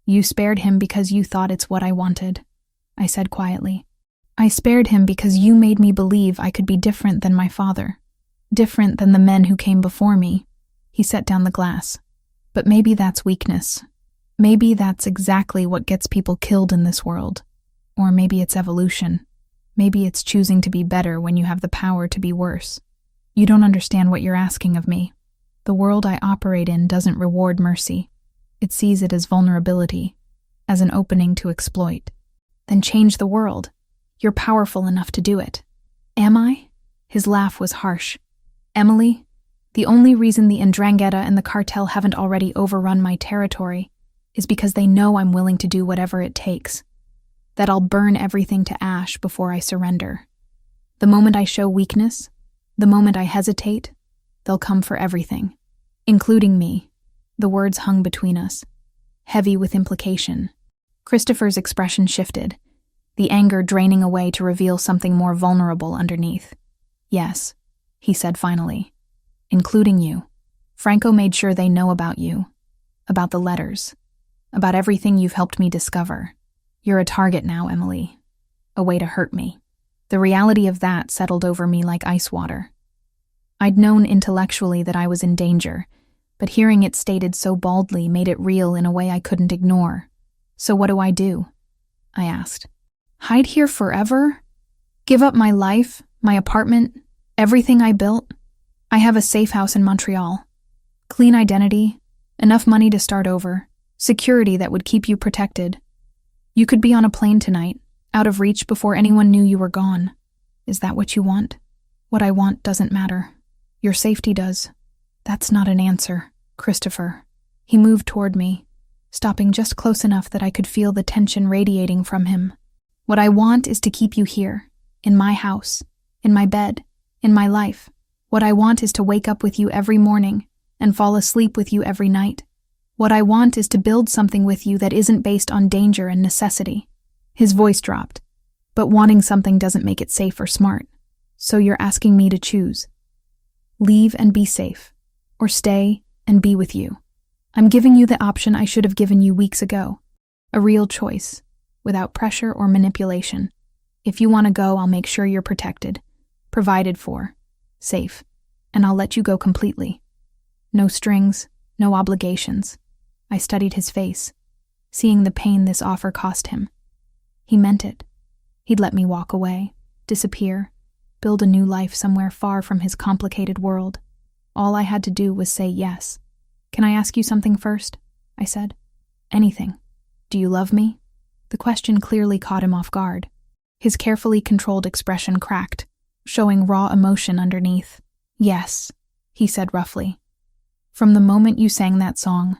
You spared him because you thought it's what I wanted, I said quietly. I spared him because you made me believe I could be different than my father, different than the men who came before me. He set down the glass. But maybe that's weakness. Maybe that's exactly what gets people killed in this world. Or maybe it's evolution. Maybe it's choosing to be better when you have the power to be worse. You don't understand what you're asking of me. The world I operate in doesn't reward mercy. It sees it as vulnerability, as an opening to exploit. Then change the world. You're powerful enough to do it. Am I? His laugh was harsh. Emily, the only reason the Ndrangheta and the cartel haven't already overrun my territory is because they know I'm willing to do whatever it takes, that I'll burn everything to ash before I surrender. The moment I show weakness, the moment I hesitate, they'll come for everything, including me. The words hung between us, heavy with implication. Christopher's expression shifted, the anger draining away to reveal something more vulnerable underneath. Yes, he said finally, including you. Franco made sure they know about you, about the letters, about everything you've helped me discover. You're a target now, Emily. A way to hurt me. The reality of that settled over me like ice water. I'd known intellectually that I was in danger, but hearing it stated so baldly made it real in a way I couldn't ignore. So what do? I asked. Hide here forever? Give up my life, my apartment, everything I built? I have a safe house in Montreal. Clean identity, enough money to start over, security that would keep you protected. You could be on a plane tonight, out of reach before anyone knew you were gone. Is that what you want? What I want doesn't matter. Your safety does. That's not an answer, Christopher. He moved toward me, stopping just close enough that I could feel the tension radiating from him. What I want is to keep you here, in my house, in my bed, in my life. What I want is to wake up with you every morning and fall asleep with you every night. What I want is to build something with you that isn't based on danger and necessity. His voice dropped. But wanting something doesn't make it safe or smart. So you're asking me to choose. Leave and be safe, or stay and be with you. I'm giving you the option I should have given you weeks ago. A real choice, without pressure or manipulation. If you want to go, I'll make sure you're protected, provided for, safe, and I'll let you go completely. No strings, no obligations. I studied his face, seeing the pain this offer cost him. He meant it. He'd let me walk away, disappear, build a new life somewhere far from his complicated world. All I had to do was say yes. Can I ask you something first? I said. Anything. Do you love me? The question clearly caught him off guard. His carefully controlled expression cracked, showing raw emotion underneath. Yes, he said roughly. From the moment you sang that song,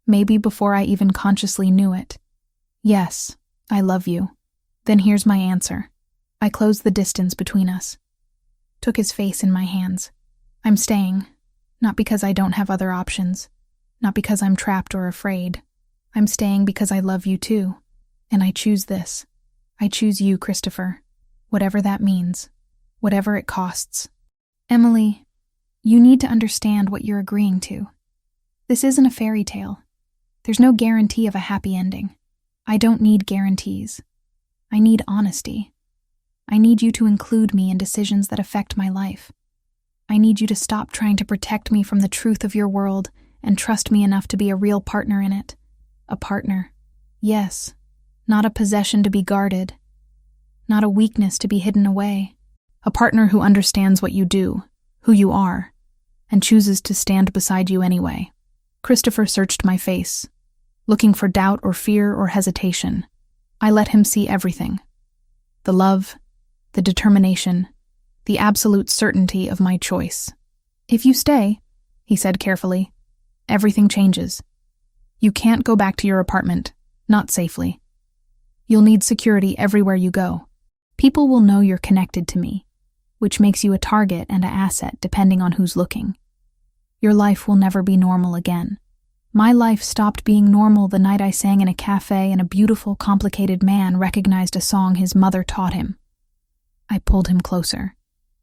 maybe before I even consciously knew it. Yes, I love you. Then here's my answer. I closed the distance between us. Took his face in my hands. I'm staying, not because I don't have other options, not because I'm trapped or afraid. I'm staying because I love you too, and I choose this. I choose you, Christopher, whatever that means, whatever it costs. Emily, you need to understand what you're agreeing to. This isn't a fairy tale. There's no guarantee of a happy ending. I don't need guarantees. I need honesty. I need you to include me in decisions that affect my life. I need you to stop trying to protect me from the truth of your world and trust me enough to be a real partner in it. A partner. Yes, not a possession to be guarded. Not a weakness to be hidden away. A partner who understands what you do, who you are, and chooses to stand beside you anyway. Christopher searched my face, looking for doubt or fear or hesitation. I let him see everything. The love, the determination, the absolute certainty of my choice. If you stay, he said carefully, everything changes. You can't go back to your apartment, not safely. You'll need security everywhere you go. People will know you're connected to me, which makes you a target and an asset depending on who's looking. Your life will never be normal again. My life stopped being normal the night I sang in a cafe and a beautiful, complicated man recognized a song his mother taught him. I pulled him closer.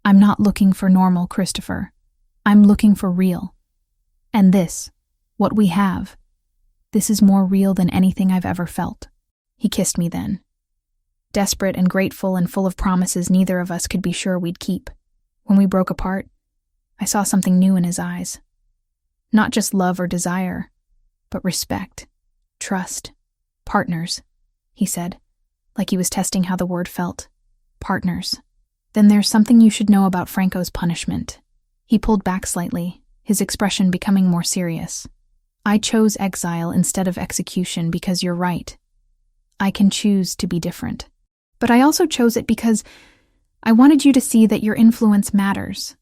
I'm not looking for normal, Christopher. I'm looking for real. And this, what we have, this is more real than anything I've ever felt. He kissed me then. desperate and grateful and full of promises neither of us could be sure we'd keep. When we broke apart, I saw something new in his eyes. Not just love or desire, but respect, trust, partners, he said, like he was testing how the word felt. Partners. Then there's something you should know about Franco's punishment. He pulled back slightly, his expression becoming more serious. I chose exile instead of execution because you're right. I can choose to be different. But I also chose it because I wanted you to see that your influence matters,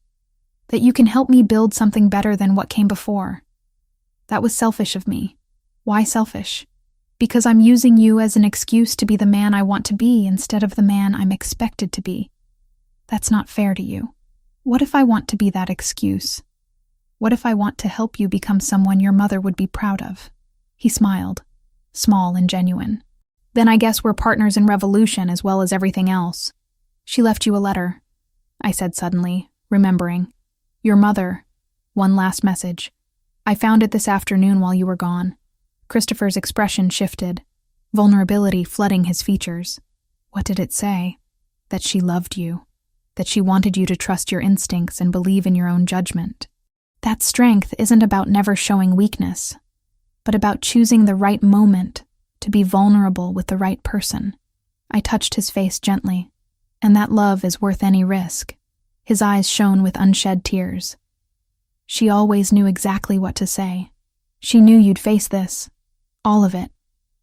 that you can help me build something better than what came before. That was selfish of me. Why selfish? Because I'm using you as an excuse to be the man I want to be instead of the man I'm expected to be. That's not fair to you. What if I want to be that excuse? What if I want to help you become someone your mother would be proud of? He smiled, small and genuine. Then I guess we're partners in revolution as well as everything else. She left you a letter, I said suddenly, remembering. Your mother. One last message. I found it this afternoon while you were gone. Christopher's expression shifted, vulnerability flooding his features. What did it say? That she loved you. That she wanted you to trust your instincts and believe in your own judgment. That strength isn't about never showing weakness, but about choosing the right moment to be vulnerable with the right person. I touched his face gently, and that love is worth any risk. His eyes shone with unshed tears. She always knew exactly what to say. She knew you'd face this, all of it,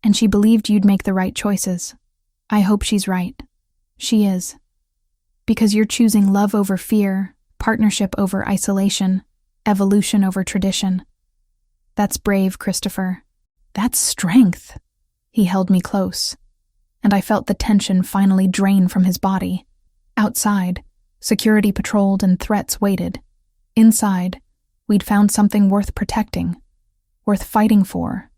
and she believed you'd make the right choices. I hope she's right. She is. Because you're choosing love over fear, partnership over isolation, evolution over tradition. That's brave, Christopher. That's strength. He held me close, and I felt the tension finally drain from his body. Outside, security patrolled and threats waited. Inside, we'd found something worth protecting, worth fighting for,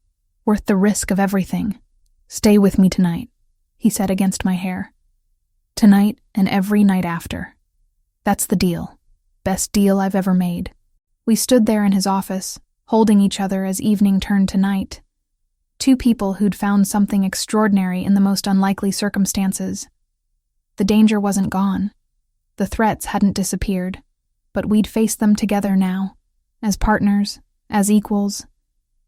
worth the risk of everything. Stay with me tonight, he said against my hair. Tonight and every night after. That's the deal. Best deal I've ever made. We stood there in his office, holding each other as evening turned to night. Two people who'd found something extraordinary in the most unlikely circumstances. The danger wasn't gone. The threats hadn't disappeared, but we'd face them together now, as partners, as equals,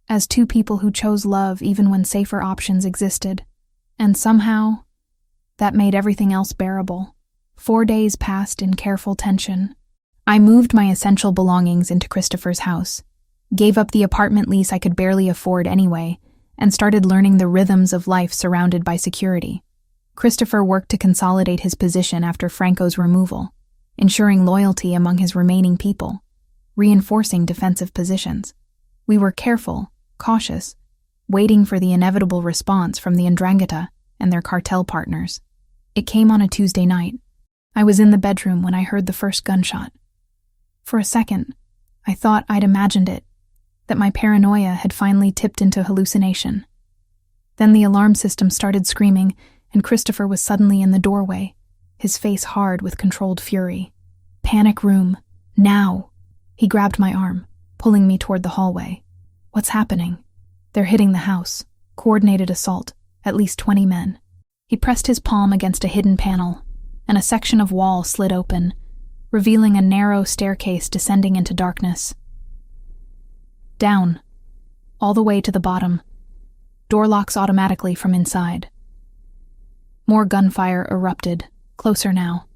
as two people who chose love even when safer options existed. And somehow, that made everything else bearable. 4 days passed in careful tension. I moved my essential belongings into Christopher's house, gave up the apartment lease I could barely afford anyway, and started learning the rhythms of life surrounded by security. Christopher worked to consolidate his position after Franco's removal, ensuring loyalty among his remaining people, reinforcing defensive positions. We were careful, cautious, waiting for the inevitable response from the Ndrangheta and their cartel partners. It came on a Tuesday night. I was in the bedroom when I heard the first gunshot. For a second, I thought I'd imagined it, that my paranoia had finally tipped into hallucination. Then the alarm system started screaming, and Christopher was suddenly in the doorway, his face hard with controlled fury. Panic room. Now! He grabbed my arm, pulling me toward the hallway. What's happening? They're hitting the house. Coordinated assault. At least 20 men. He pressed his palm against a hidden panel, and a section of wall slid open, revealing a narrow staircase descending into darkness. Down. All the way to the bottom. Door locks automatically from inside. More gunfire erupted, closer now.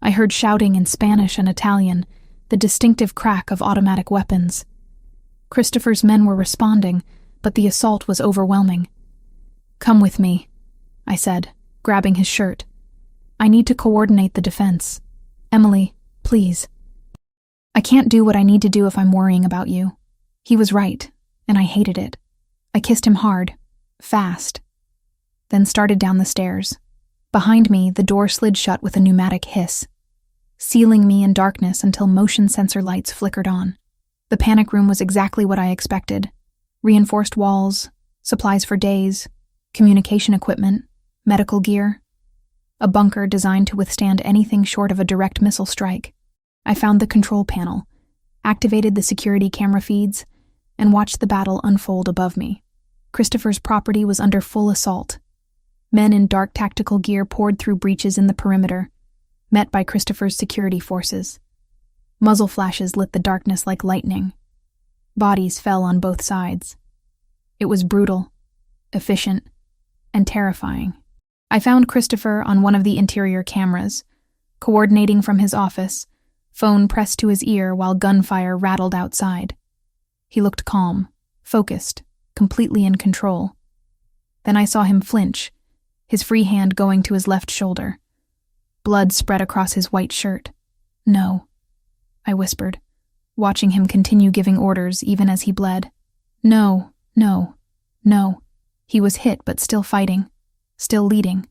I heard shouting in Spanish and Italian, the distinctive crack of automatic weapons. Christopher's men were responding, but the assault was overwhelming. Come with me, I said, grabbing his shirt. I need to coordinate the defense. Emily, please. I can't do what I need to do if I'm worrying about you. He was right, and I hated it. I kissed him hard, fast, then started down the stairs. Behind me, the door slid shut with a pneumatic hiss, sealing me in darkness until motion sensor lights flickered on. The panic room was exactly what I expected. Reinforced walls, supplies for days, communication equipment, medical gear. A bunker designed to withstand anything short of a direct missile strike. I found the control panel, activated the security camera feeds, and watched the battle unfold above me. Christopher's property was under full assault. Men in dark tactical gear poured through breaches in the perimeter, met by Christopher's security forces. Muzzle flashes lit the darkness like lightning. Bodies fell on both sides. It was brutal, efficient, and terrifying. I found Christopher on one of the interior cameras, coordinating from his office, phone pressed to his ear while gunfire rattled outside. He looked calm, focused, completely in control. Then I saw him flinch, his free hand going to his left shoulder. Blood spread across his white shirt. "No," I whispered, watching him continue giving orders even as he bled. "No, no, no." He was hit but still fighting, still leading.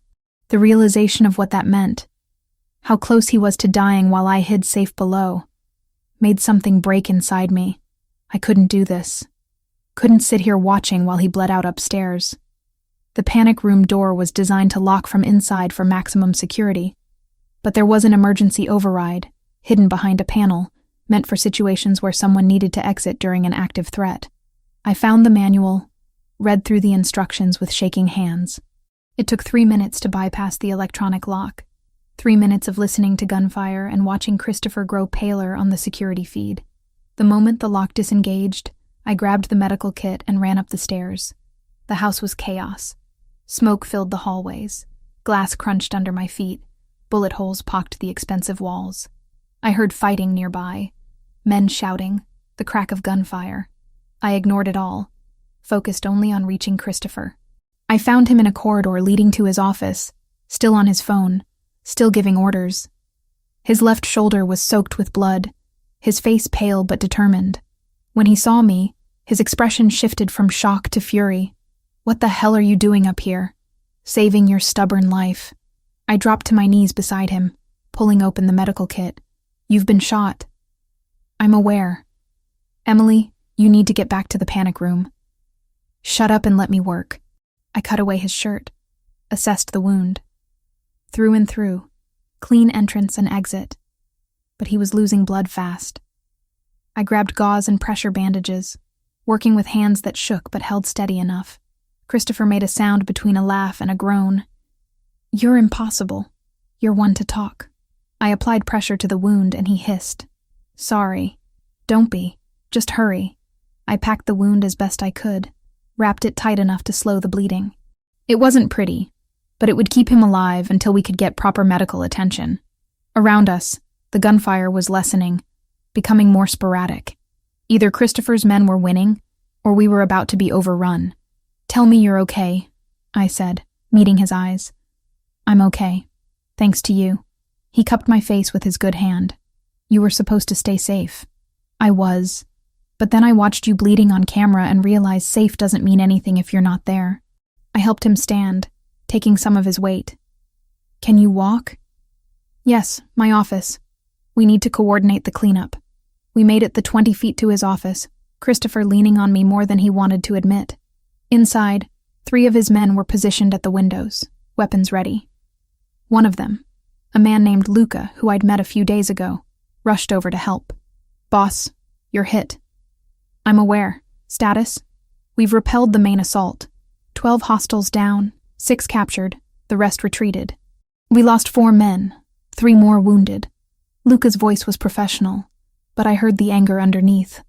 The realization of what that meant, how close he was to dying while I hid safe below, made something break inside me. I couldn't do this. Couldn't sit here watching while he bled out upstairs. The panic room door was designed to lock from inside for maximum security, but there was an emergency override, hidden behind a panel, meant for situations where someone needed to exit during an active threat. I found the manual, read through the instructions with shaking hands. It took 3 minutes to bypass the electronic lock, 3 minutes of listening to gunfire and watching Christopher grow paler on the security feed. The moment the lock disengaged, I grabbed the medical kit and ran up the stairs. The house was chaos. Smoke filled the hallways. Glass crunched under my feet. Bullet holes pocked the expensive walls. I heard fighting nearby. Men shouting, the crack of gunfire. I ignored it all, focused only on reaching Christopher. I found him in a corridor leading to his office, still on his phone, still giving orders. His left shoulder was soaked with blood, his face pale but determined. When he saw me, his expression shifted from shock to fury. "What the hell are you doing up here? Saving your stubborn life." I dropped to my knees beside him, pulling open the medical kit. "You've been shot." "I'm aware." "Emily, you need to get back to the panic room." "Shut up and let me work." I cut away his shirt, assessed the wound. Through and through, clean entrance and exit. But he was losing blood fast. I grabbed gauze and pressure bandages, working with hands that shook but held steady enough. Christopher made a sound between a laugh and a groan. "You're impossible. You're one to talk." I applied pressure to the wound and he hissed. "Sorry." "Don't be. Just hurry." I packed the wound as best I could, wrapped it tight enough to slow the bleeding. It wasn't pretty, but it would keep him alive until we could get proper medical attention. Around us, the gunfire was lessening, becoming more sporadic. Either Christopher's men were winning, or we were about to be overrun. "Tell me you're okay," I said, meeting his eyes. "I'm okay. Thanks to you." He cupped my face with his good hand. "You were supposed to stay safe." "I was. But then I watched you bleeding on camera and realized safe doesn't mean anything if you're not there." I helped him stand, taking some of his weight. "Can you walk?" "Yes, my office. We need to coordinate the cleanup." We made it the 20 feet to his office, Christopher leaning on me more than he wanted to admit. Inside, 3 of his men were positioned at the windows, weapons ready. One of them, a man named Luca, who I'd met a few days ago, rushed over to help. "Boss, you're hit." "I'm aware. Status?" "We've repelled the main assault. 12 hostiles down, 6 captured, the rest retreated. We lost 4 men, 3 more wounded." Luca's voice was professional, but I heard the anger underneath.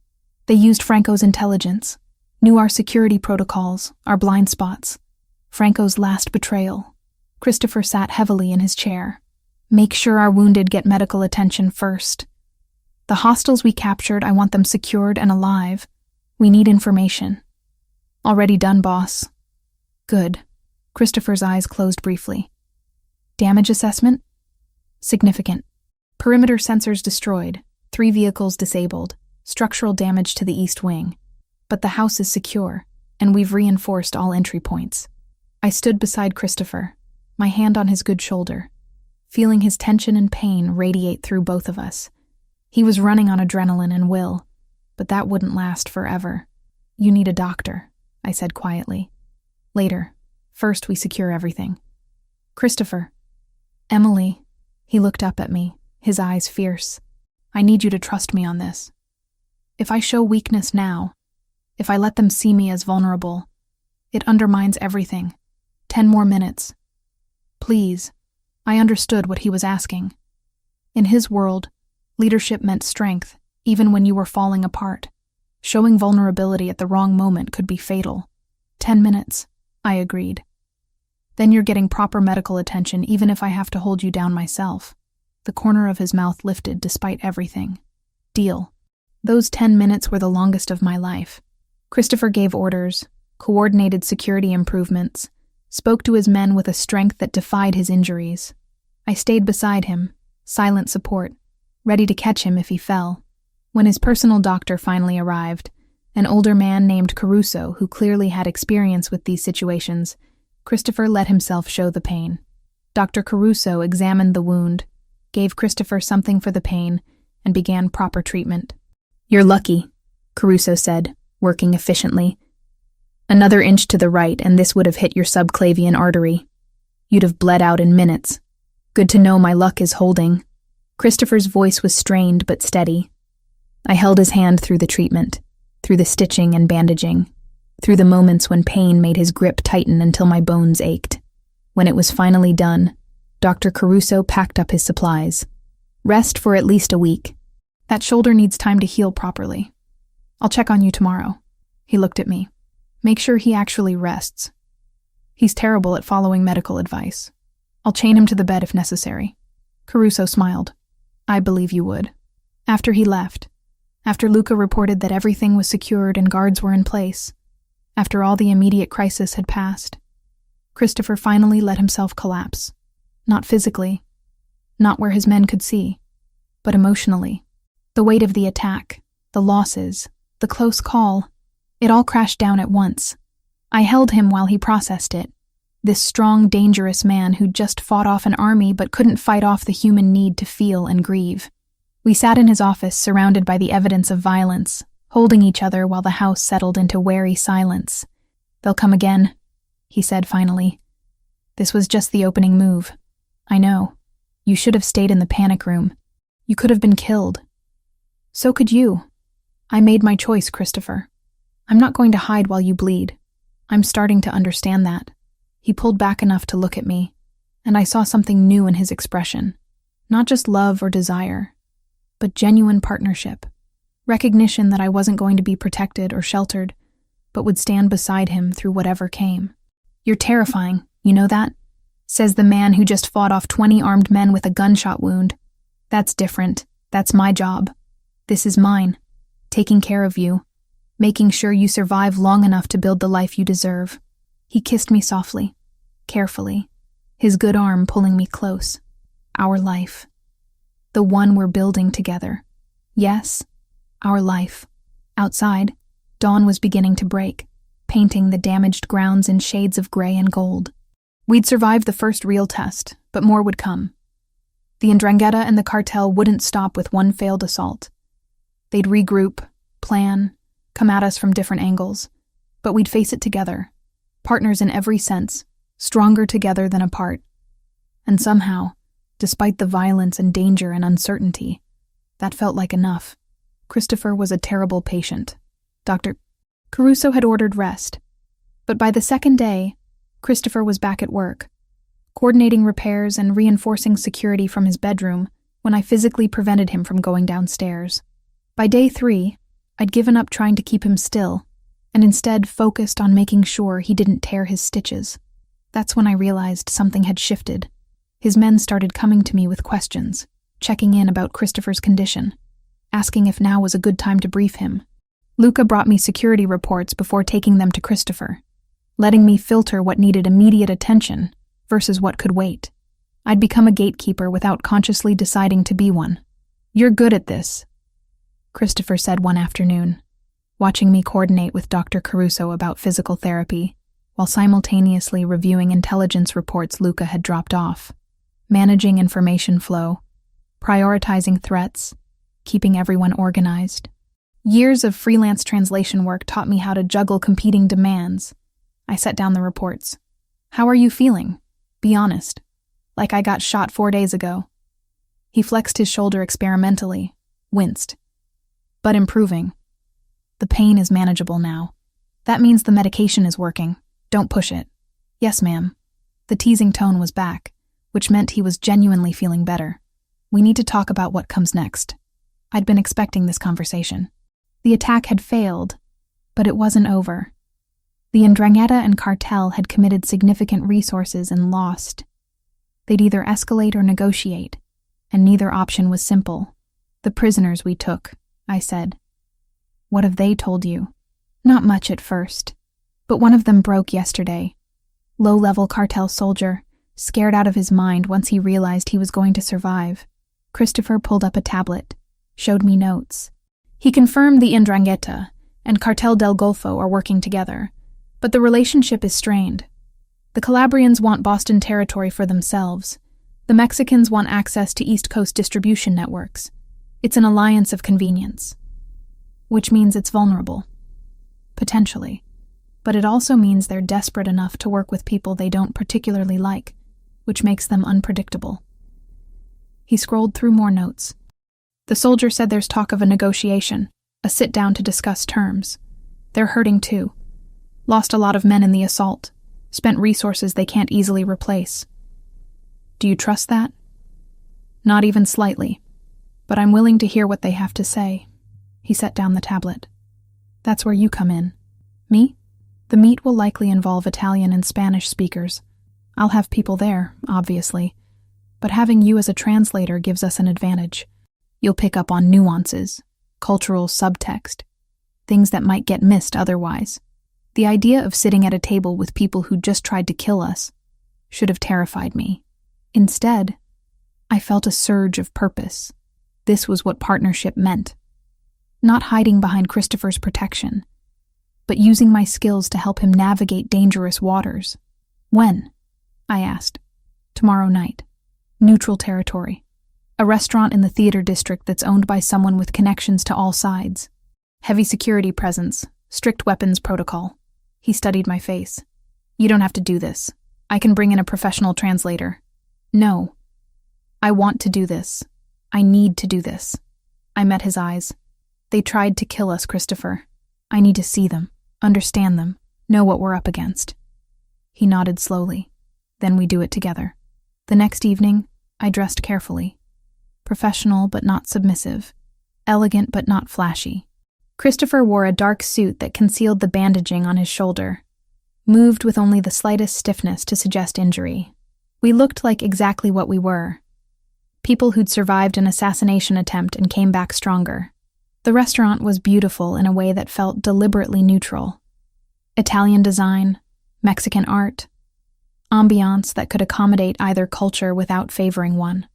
They used Franco's intelligence, knew our security protocols, our blind spots. Franco's last betrayal. Christopher sat heavily in his chair. "Make sure our wounded get medical attention first. The hostiles we captured, I want them secured and alive. We need information." "Already done, boss." "Good." Christopher's eyes closed briefly. "Damage assessment?" "Significant. Perimeter sensors destroyed, 3 vehicles disabled, structural damage to the east wing. But the house is secure, and we've reinforced all entry points." I stood beside Christopher, my hand on his good shoulder, feeling his tension and pain radiate through both of us. He was running on adrenaline and will, but that wouldn't last forever. "You need a doctor," I said quietly. "Later. First we secure everything." "Christopher." "Emily." He looked up at me, his eyes fierce. "I need you to trust me on this. If I show weakness now, if I let them see me as vulnerable, it undermines everything. 10 more minutes, Please. I understood what he was asking. In his world, leadership meant strength, even when you were falling apart. Showing vulnerability at the wrong moment could be fatal. 10 minutes, I agreed. Then you're getting proper medical attention even if I have to hold you down myself. The corner of his mouth lifted despite everything. Deal. Those 10 minutes were the longest of my life. Christopher gave orders, coordinated security improvements, spoke to his men with a strength that defied his injuries. I stayed beside him, silent support, ready to catch him if he fell. When his personal doctor finally arrived, an older man named Caruso who clearly had experience with these situations, Christopher let himself show the pain. Dr. Caruso examined the wound, gave Christopher something for the pain, and began proper treatment. You're lucky, Caruso said, working efficiently. Another inch to the right and this would have hit your subclavian artery. You'd have bled out in minutes. Good to know my luck is holding. Christopher's voice was strained but steady. I held his hand through the treatment, through the stitching and bandaging, through the moments when pain made his grip tighten until my bones ached. When it was finally done, Dr. Caruso packed up his supplies. Rest for at least a week. That shoulder needs time to heal properly. I'll check on you tomorrow. He looked at me. Make sure he actually rests. He's terrible at following medical advice. I'll chain him to the bed if necessary. Caruso smiled. I believe you would. After he left, after Luca reported that everything was secured and guards were in place, after all the immediate crisis had passed, Christopher finally let himself collapse. Not physically, not where his men could see, but emotionally. The weight of the attack, the losses, the close call, it all crashed down at once. I held him while he processed it. This strong, dangerous man who'd just fought off an army but couldn't fight off the human need to feel and grieve. We sat in his office surrounded by the evidence of violence, holding each other while the house settled into wary silence. They'll come again, he said finally. This was just the opening move. I know. You should have stayed in the panic room. You could have been killed. So could you. I made my choice, Christopher. I'm not going to hide while you bleed. I'm starting to understand that. He pulled back enough to look at me, and I saw something new in his expression. Not just love or desire, but genuine partnership. Recognition that I wasn't going to be protected or sheltered, but would stand beside him through whatever came. You're terrifying, you know that? Says the man who just fought off 20 armed men with a gunshot wound. That's different. That's my job. This is mine. Taking care of you. Making sure you survive long enough to build the life you deserve. He kissed me softly, carefully, his good arm pulling me close. Our life. The one we're building together. Yes, our life. Outside, dawn was beginning to break, painting the damaged grounds in shades of gray and gold. We'd survived the first real test, but more would come. The Ndrangheta and the cartel wouldn't stop with one failed assault. They'd regroup, plan, come at us from different angles, but we'd face it together, partners in every sense, stronger together than apart. And somehow, despite the violence and danger and uncertainty, that felt like enough. Christopher was a terrible patient. Dr. Caruso had ordered rest, but by the second day, Christopher was back at work, coordinating repairs and reinforcing security from his bedroom when I physically prevented him from going downstairs. By day 3, I'd given up trying to keep him still, and instead focused on making sure he didn't tear his stitches. That's when I realized something had shifted. His men started coming to me with questions, checking in about Christopher's condition, asking if now was a good time to brief him. Luca brought me security reports before taking them to Christopher, letting me filter what needed immediate attention versus what could wait. I'd become a gatekeeper without consciously deciding to be one. You're good at this, Christopher said one afternoon, watching me coordinate with Dr. Caruso about physical therapy, while simultaneously reviewing intelligence reports Luca had dropped off, managing information flow, prioritizing threats, keeping everyone organized. Years of freelance translation work taught me how to juggle competing demands. I set down the reports. How are you feeling? Be honest. Like I got shot 4 days ago. He flexed his shoulder experimentally, winced. But improving. The pain is manageable now. That means the medication is working. Don't push it. Yes, ma'am. The teasing tone was back, which meant he was genuinely feeling better. We need to talk about what comes next. I'd been expecting this conversation. The attack had failed, but it wasn't over. The Ndrangheta and cartel had committed significant resources and lost. They'd either escalate or negotiate, and neither option was simple. The prisoners we took, I said. What have they told you? Not much at first, but one of them broke yesterday. Low-level cartel soldier, scared out of his mind once he realized he was going to survive. Christopher pulled up a tablet, showed me notes. He confirmed the Ndrangheta and Cartel del Golfo are working together, but the relationship is strained. The Calabrians want Boston territory for themselves. The Mexicans want access to East Coast distribution networks. It's an alliance of convenience. Which means it's vulnerable. Potentially. But it also means they're desperate enough to work with people they don't particularly like, which makes them unpredictable. He scrolled through more notes. The soldier said there's talk of a negotiation, a sit-down to discuss terms. They're hurting too. Lost a lot of men in the assault. Spent resources they can't easily replace. Do you trust that? Not even slightly. But I'm willing to hear what they have to say. He set down the tablet. That's where you come in. Me? The meet will likely involve Italian and Spanish speakers. I'll have people there, obviously. But having you as a translator gives us an advantage. You'll pick up on nuances, cultural subtext, things that might get missed otherwise. The idea of sitting at a table with people who just tried to kill us should have terrified me. Instead, I felt a surge of purpose. This was what partnership meant. Not hiding behind Christopher's protection, but using my skills to help him navigate dangerous waters. When? I asked. Tomorrow night. Neutral territory. A restaurant in the theater district that's owned by someone with connections to all sides. Heavy security presence, strict weapons protocol. He studied my face. You don't have to do this. I can bring in a professional translator. No. I want to do this. I need to do this. I met his eyes. They tried to kill us, Christopher. I need to see them, understand them, know what we're up against. He nodded slowly. Then we do it together. The next evening, I dressed carefully. Professional but not submissive. Elegant but not flashy. Christopher wore a dark suit that concealed the bandaging on his shoulder. Moved with only the slightest stiffness to suggest injury. We looked like exactly what we were. People who'd survived an assassination attempt and came back stronger. The restaurant was beautiful in a way that felt deliberately neutral. Italian design, Mexican art, ambiance that could accommodate either culture without favoring one.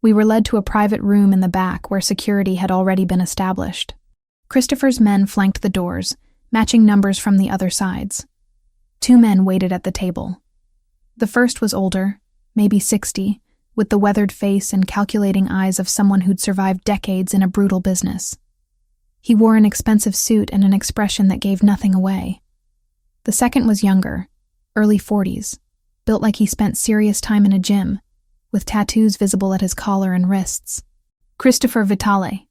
We were led to a private room in the back where security had already been established. Christopher's men flanked the doors, matching numbers from the other sides. 2 men waited at the table. The first was older, maybe 60, with the weathered face and calculating eyes of someone who'd survived decades in a brutal business. He wore an expensive suit and an expression that gave nothing away. The second was younger, early 40s, built like he spent serious time in a gym, with tattoos visible at his collar and wrists. Christopher Vitale,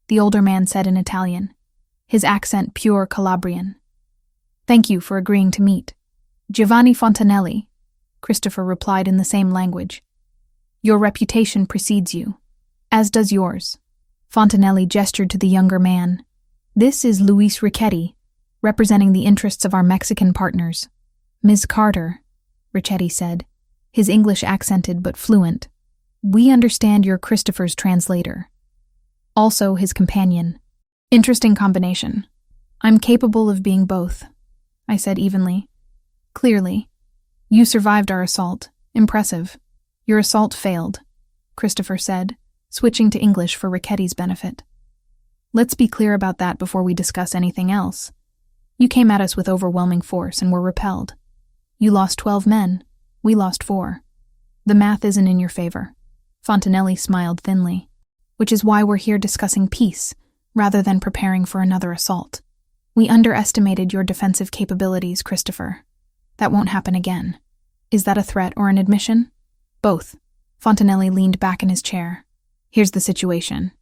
the older man said in Italian, his accent pure Calabrian. Thank you for agreeing to meet. Giovanni Fontanelli, Christopher replied in the same language. Your reputation precedes you, as does yours. Fontanelli gestured to the younger man. This is Luis Richetti, representing the interests of our Mexican partners. Ms. Carter, Richetti said, his English accented but fluent. We understand you're Christopher's translator. Also his companion. Interesting combination. I'm capable of being both, I said evenly. Clearly. You survived our assault. Impressive. Your assault failed, Christopher said, switching to English for Richetti's benefit. Let's be clear about that before we discuss anything else. You came at us with overwhelming force and were repelled. You lost 12 men. We lost 4. The math isn't in your favor. Fontanelli smiled thinly. Which is why we're here discussing peace, rather than preparing for another assault. We underestimated your defensive capabilities, Christopher. That won't happen again. Is that a threat or an admission? Both. Fontanelli leaned back in his chair. Here's the situation.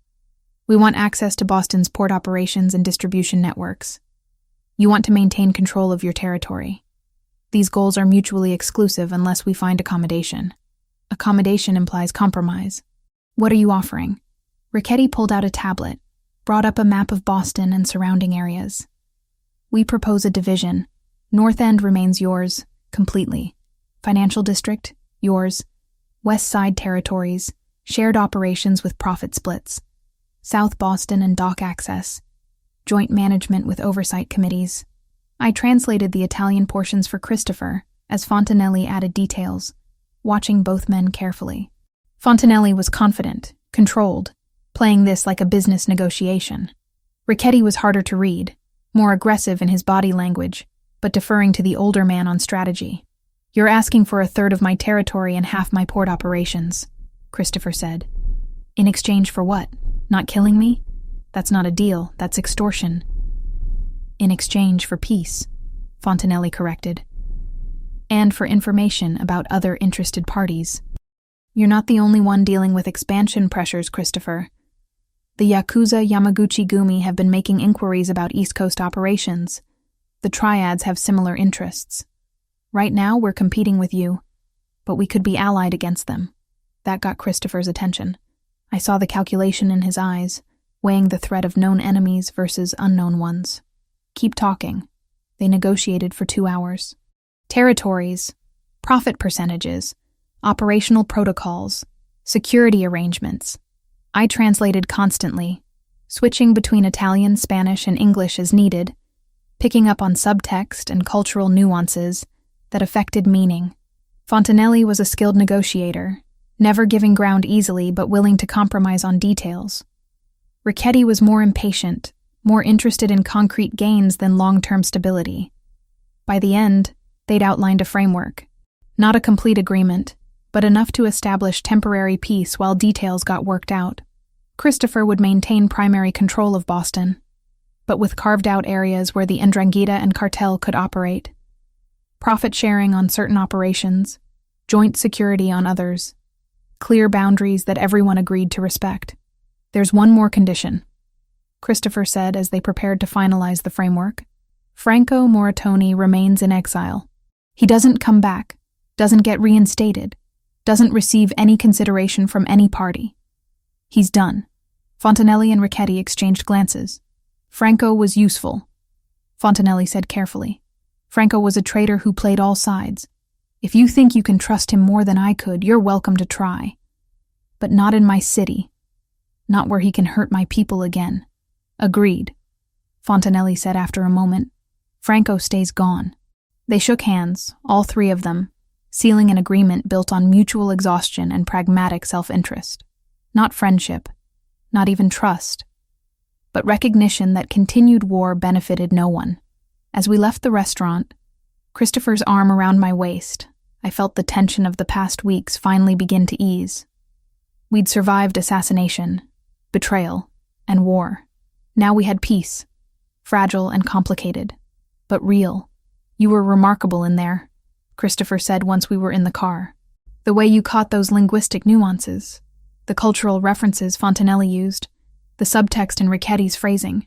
We want access to Boston's port operations and distribution networks. You want to maintain control of your territory. These goals are mutually exclusive unless we find accommodation. Accommodation implies compromise. What are you offering? Richetti pulled out a tablet, brought up a map of Boston and surrounding areas. We propose a division. North End remains yours, completely. Financial District, yours. West Side territories, shared operations with profit splits. South Boston and dock access, joint management with oversight committees. I translated the Italian portions for Christopher, as Fontanelli added details, watching both men carefully. Fontanelli was confident, controlled, playing this like a business negotiation. Richetti was harder to read, more aggressive in his body language, but deferring to the older man on strategy. You're asking for a third of my territory and half my port operations, Christopher said. In exchange for what? Not killing me? That's not a deal, that's extortion. In exchange for peace, Fontanelli corrected. And for information about other interested parties. You're not the only one dealing with expansion pressures, Christopher. The Yakuza Yamaguchi-gumi have been making inquiries about East Coast operations. The triads have similar interests. Right now, we're competing with you, but we could be allied against them. That got Christopher's attention. I saw the calculation in his eyes, weighing the threat of known enemies versus unknown ones. Keep talking. They negotiated for 2 hours. Territories, profit percentages, operational protocols, security arrangements. I translated constantly, switching between Italian, Spanish, and English as needed, picking up on subtext and cultural nuances that affected meaning. Fontanelli was a skilled negotiator, never giving ground easily but willing to compromise on details. Richetti was more impatient, more interested in concrete gains than long-term stability. By the end, they'd outlined a framework. Not a complete agreement, but enough to establish temporary peace while details got worked out. Christopher would maintain primary control of Boston, but with carved-out areas where the 'Ndrangheta and cartel could operate. Profit sharing on certain operations, joint security on others. Clear boundaries that everyone agreed to respect. There's one more condition, Christopher said as they prepared to finalize the framework. Franco Moratoni remains in exile. He doesn't come back, doesn't get reinstated, doesn't receive any consideration from any party. He's done. Fontanelli and Richetti exchanged glances. Franco was useful, Fontanelli said carefully. Franco was a traitor who played all sides. If you think you can trust him more than I could, you're welcome to try. But not in my city. Not where he can hurt my people again. Agreed, Fontanelli said after a moment. Franco stays gone. They shook hands, all three of them, sealing an agreement built on mutual exhaustion and pragmatic self-interest. Not friendship, not even trust, but recognition that continued war benefited no one. As we left the restaurant, Christopher's arm around my waist, I felt the tension of the past weeks finally begin to ease. We'd survived assassination, betrayal, and war. Now we had peace, fragile and complicated, but real. You were remarkable in there, Christopher said once we were in the car. The way you caught those linguistic nuances, the cultural references Fontanelli used, the subtext in Richetti's phrasing.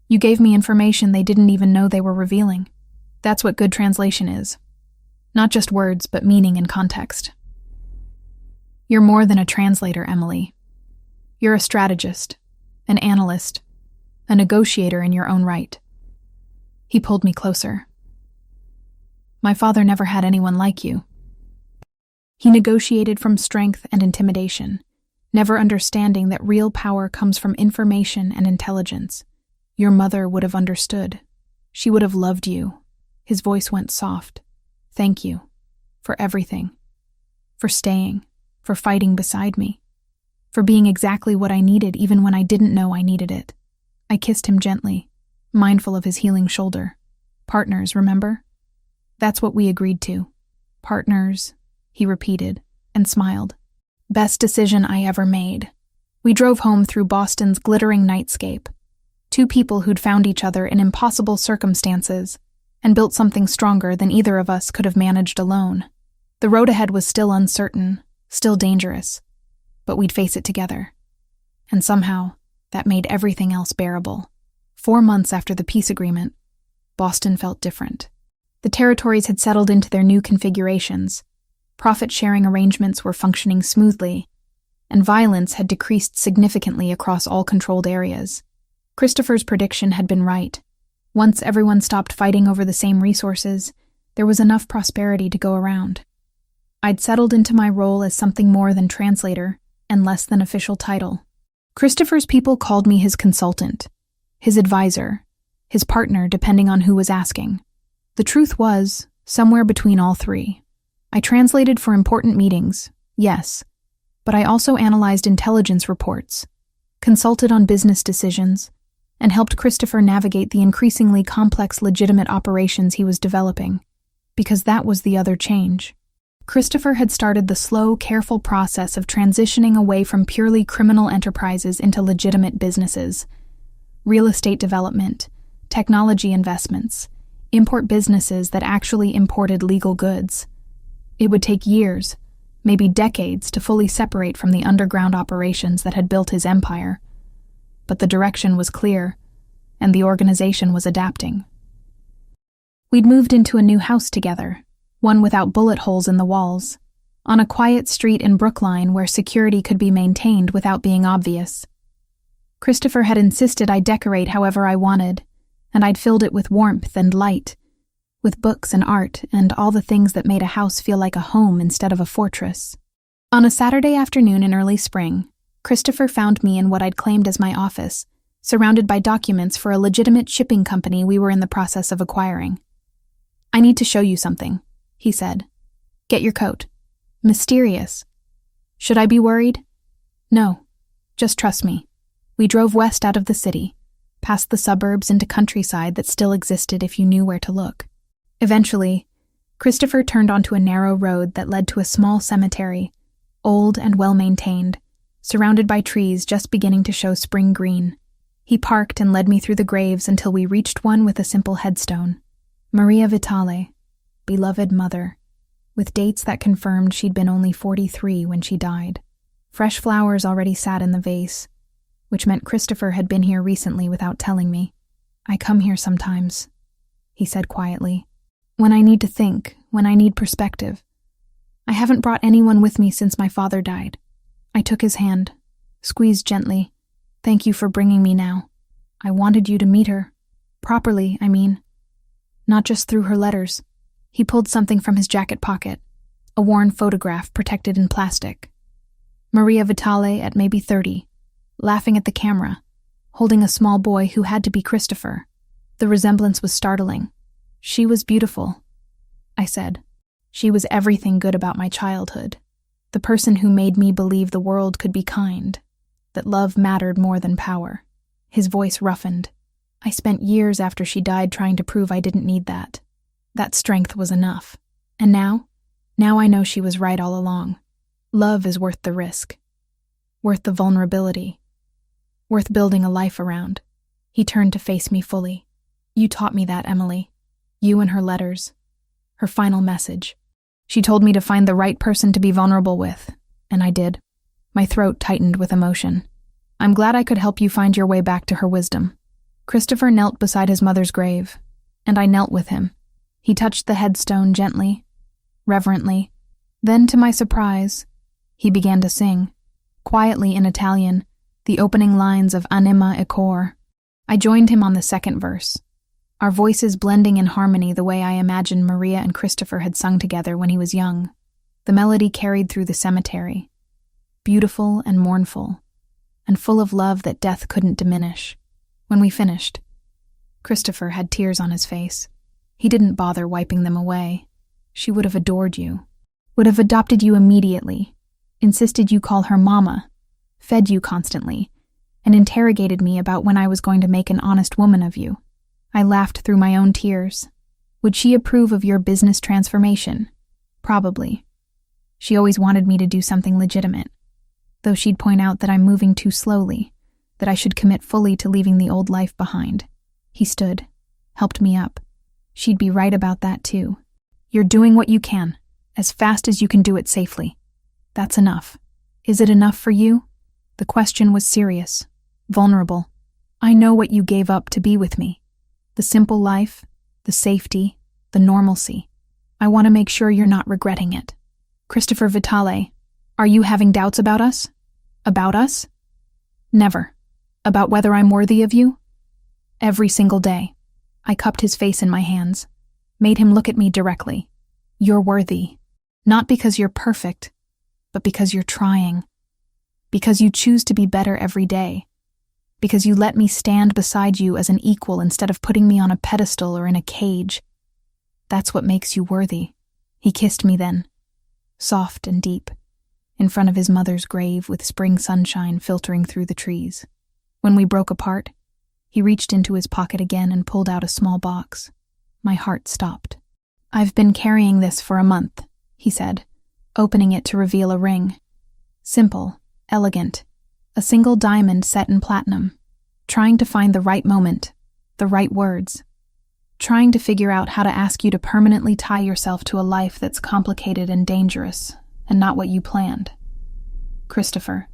You gave me information they didn't even know they were revealing. That's what good translation is. Not just words, but meaning and context. You're more than a translator, Emily. You're a strategist, an analyst, a negotiator in your own right. He pulled me closer. My father never had anyone like you. He negotiated from strength and intimidation, never understanding that real power comes from information and intelligence. Your mother would have understood. She would have loved you. His voice went soft. Thank you. For everything. For staying. For fighting beside me. For being exactly what I needed even when I didn't know I needed it. I kissed him gently, mindful of his healing shoulder. Partners, remember? That's what we agreed to. Partners, he repeated, and smiled. Best decision I ever made. We drove home through Boston's glittering nightscape. Two people who'd found each other in impossible circumstances and built something stronger than either of us could have managed alone. The road ahead was still uncertain, still dangerous, but we'd face it together. And somehow, that made everything else bearable. 4 months after the peace agreement, Boston felt different. The territories had settled into their new configurations. Profit-sharing arrangements were functioning smoothly, and violence had decreased significantly across all controlled areas. Christopher's prediction had been right. Once everyone stopped fighting over the same resources, there was enough prosperity to go around. I'd settled into my role as something more than translator and less than official title. Christopher's people called me his consultant, his advisor, his partner depending on who was asking. The truth was, somewhere between all three. I translated for important meetings, yes, but I also analyzed intelligence reports, consulted on business decisions, and helped Christopher navigate the increasingly complex legitimate operations he was developing, because that was the other change. Christopher had started the slow, careful process of transitioning away from purely criminal enterprises into legitimate businesses. Real estate development, technology investments, import businesses that actually imported legal goods. It would take years, maybe decades, to fully separate from the underground operations that had built his empire. But the direction was clear, and the organization was adapting. We'd moved into a new house together, one without bullet holes in the walls, on a quiet street in Brookline where security could be maintained without being obvious. Christopher had insisted I decorate however I wanted, and I'd filled it with warmth and light, with books and art and all the things that made a house feel like a home instead of a fortress. On a Saturday afternoon in early spring, Christopher found me in what I'd claimed as my office, surrounded by documents for a legitimate shipping company we were in the process of acquiring. "I need to show you something," he said. "Get your coat." Mysterious. Should I be worried? No. Just trust me. We drove west out of the city, past the suburbs into countryside that still existed if you knew where to look. Eventually, Christopher turned onto a narrow road that led to a small cemetery, old and well-maintained, surrounded by trees just beginning to show spring green. He parked and led me through the graves until we reached one with a simple headstone. Maria Vitale, beloved mother, with dates that confirmed she'd been only 43 when she died. Fresh flowers already sat in the vase, which meant Christopher had been here recently without telling me. "I come here sometimes," he said quietly. "When I need to think, when I need perspective. I haven't brought anyone with me since my father died." I took his hand, squeezed gently. "Thank you for bringing me now. I wanted you to meet her. Properly, I mean. Not just through her letters." He pulled something from his jacket pocket, a worn photograph protected in plastic. Maria Vitale at maybe 30, laughing at the camera, holding a small boy who had to be Christopher. The resemblance was startling. "She was beautiful," I said. "She was everything good about my childhood. The person who made me believe the world could be kind, that love mattered more than power." His voice roughened. "I spent years after she died trying to prove I didn't need that. That strength was enough. And now I know she was right all along. Love is worth the risk, worth the vulnerability, worth building a life around." He turned to face me fully. "You taught me that, Emily. You and her letters. Her final message. She told me to find the right person to be vulnerable with, and I did." My throat tightened with emotion. "I'm glad I could help you find your way back to her wisdom." Christopher knelt beside his mother's grave, and I knelt with him. He touched the headstone gently, reverently. Then, to my surprise, he began to sing, quietly in Italian, the opening lines of Anima e Cor. I joined him on the second verse, our voices blending in harmony the way I imagined Maria and Christopher had sung together when he was young. The melody carried through the cemetery, beautiful and mournful, and full of love that death couldn't diminish. When we finished, Christopher had tears on his face. He didn't bother wiping them away. "She would have adored you, would have adopted you immediately, insisted you call her mama, fed you constantly, and interrogated me about when I was going to make an honest woman of you." I laughed through my own tears. "Would she approve of your business transformation?" "Probably. She always wanted me to do something legitimate, though she'd point out that I'm moving too slowly, that I should commit fully to leaving the old life behind." He stood, helped me up. "She'd be right about that too. You're doing what you can, as fast as you can do it safely. That's enough. Is it enough for you?" The question was serious, vulnerable. "I know what you gave up to be with me. The simple life, the safety, the normalcy. I want to make sure you're not regretting it. Christopher Vitale, are you having doubts about us? About us? Never. About whether I'm worthy of you? Every single day. I cupped his face in my hands, made him look at me directly. You're worthy. Not because you're perfect, but because you're trying. Because you choose to be better every day. Because you let me stand beside you as an equal instead of putting me on a pedestal or in a cage. That's what makes you worthy. He kissed me then, soft and deep, in front of his mother's grave with spring sunshine filtering through the trees. When we broke apart, he reached into his pocket again and pulled out a small box. My heart stopped. I've been carrying this for a month, he said, opening it to reveal a ring. Simple, elegant, a single diamond set in platinum, trying to find the right moment, the right words, trying to figure out how to ask you to permanently tie yourself to a life that's complicated and dangerous, and not what you planned. Christopher.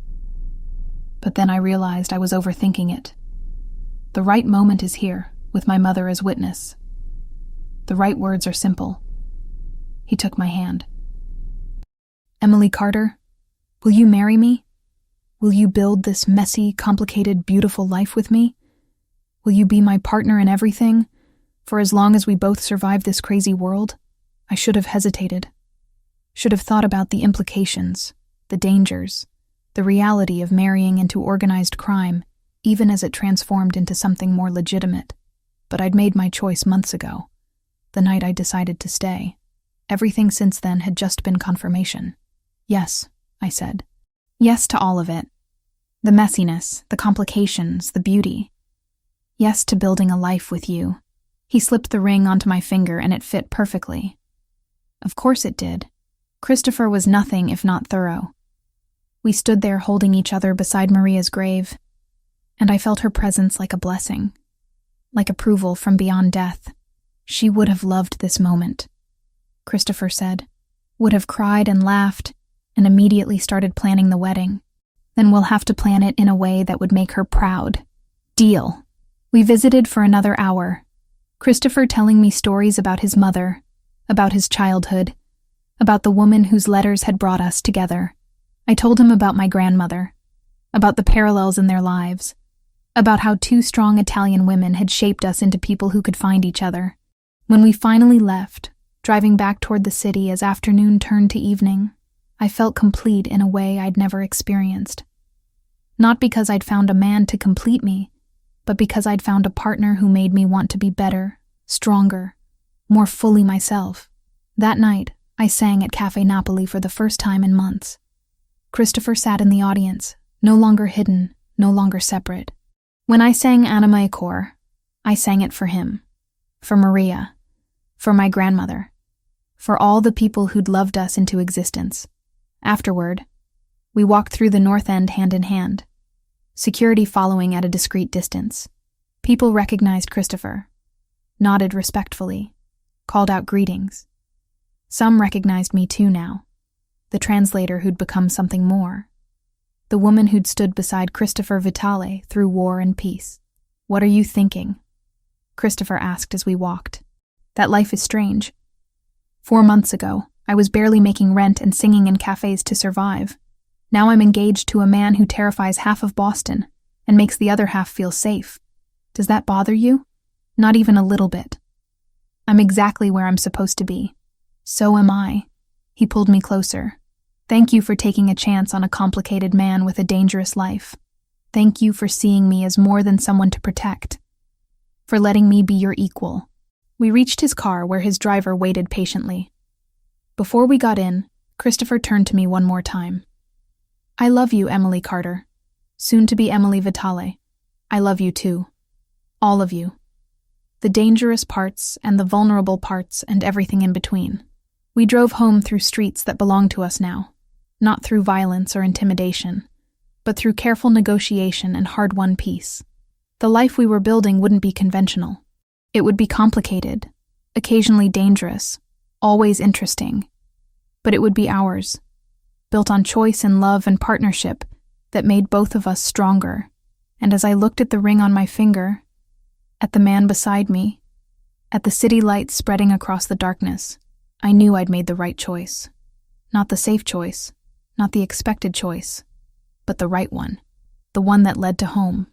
But then I realized I was overthinking it. The right moment is here, with my mother as witness. The right words are simple. He took my hand. Emily Carter, will you marry me? Will you build this messy, complicated, beautiful life with me? Will you be my partner in everything? For as long as we both survive this crazy world? I should have hesitated. Should have thought about the implications, the dangers, the reality of marrying into organized crime, even as it transformed into something more legitimate. But I'd made my choice months ago, the night I decided to stay. Everything since then had just been confirmation. Yes, I said. Yes to all of it. The messiness, the complications, the beauty. Yes to building a life with you. He slipped the ring onto my finger and it fit perfectly. Of course it did. Christopher was nothing if not thorough. We stood there holding each other beside Maria's grave, and I felt her presence like a blessing, like approval from beyond death. She would have loved this moment, Christopher said, would have cried and laughed, and immediately started planning the wedding. Then we'll have to plan it in a way that would make her proud. Deal. We visited for another hour, Christopher telling me stories about his mother, about his childhood, about the woman whose letters had brought us together. I told him about my grandmother, about the parallels in their lives, about how two strong Italian women had shaped us into people who could find each other. When we finally left, driving back toward the city as afternoon turned to evening, I felt complete in a way I'd never experienced. Not because I'd found a man to complete me, but because I'd found a partner who made me want to be better, stronger, more fully myself. That night, I sang at Cafe Napoli for the first time in months. Christopher sat in the audience, no longer hidden, no longer separate. When I sang Anima e Cor, I sang it for him, for Maria, for my grandmother, for all the people who'd loved us into existence. Afterward, we walked through the North End hand in hand, security following at a discreet distance. People recognized Christopher, nodded respectfully, called out greetings. Some recognized me too now, the translator who'd become something more, the woman who'd stood beside Christopher Vitale through war and peace. What are you thinking? Christopher asked as we walked. That life is strange. 4 months ago, I was barely making rent and singing in cafes to survive. Now I'm engaged to a man who terrifies half of Boston and makes the other half feel safe. Does that bother you? Not even a little bit. I'm exactly where I'm supposed to be. So am I. He pulled me closer. Thank you for taking a chance on a complicated man with a dangerous life. Thank you for seeing me as more than someone to protect. For letting me be your equal. We reached his car where his driver waited patiently. Before we got in, Christopher turned to me one more time. I love you, Emily Carter. Soon to be Emily Vitale. I love you too. All of you. The dangerous parts and the vulnerable parts and everything in between. We drove home through streets that belong to us now, not through violence or intimidation, but through careful negotiation and hard-won peace. The life we were building wouldn't be conventional. It would be complicated, occasionally dangerous, always interesting, but it would be ours, built on choice and love and partnership that made both of us stronger. And as I looked at the ring on my finger, at the man beside me, At the city lights spreading across the darkness, I knew I'd made the right choice. Not the safe choice, not the expected choice, but the right one. The one that led to home.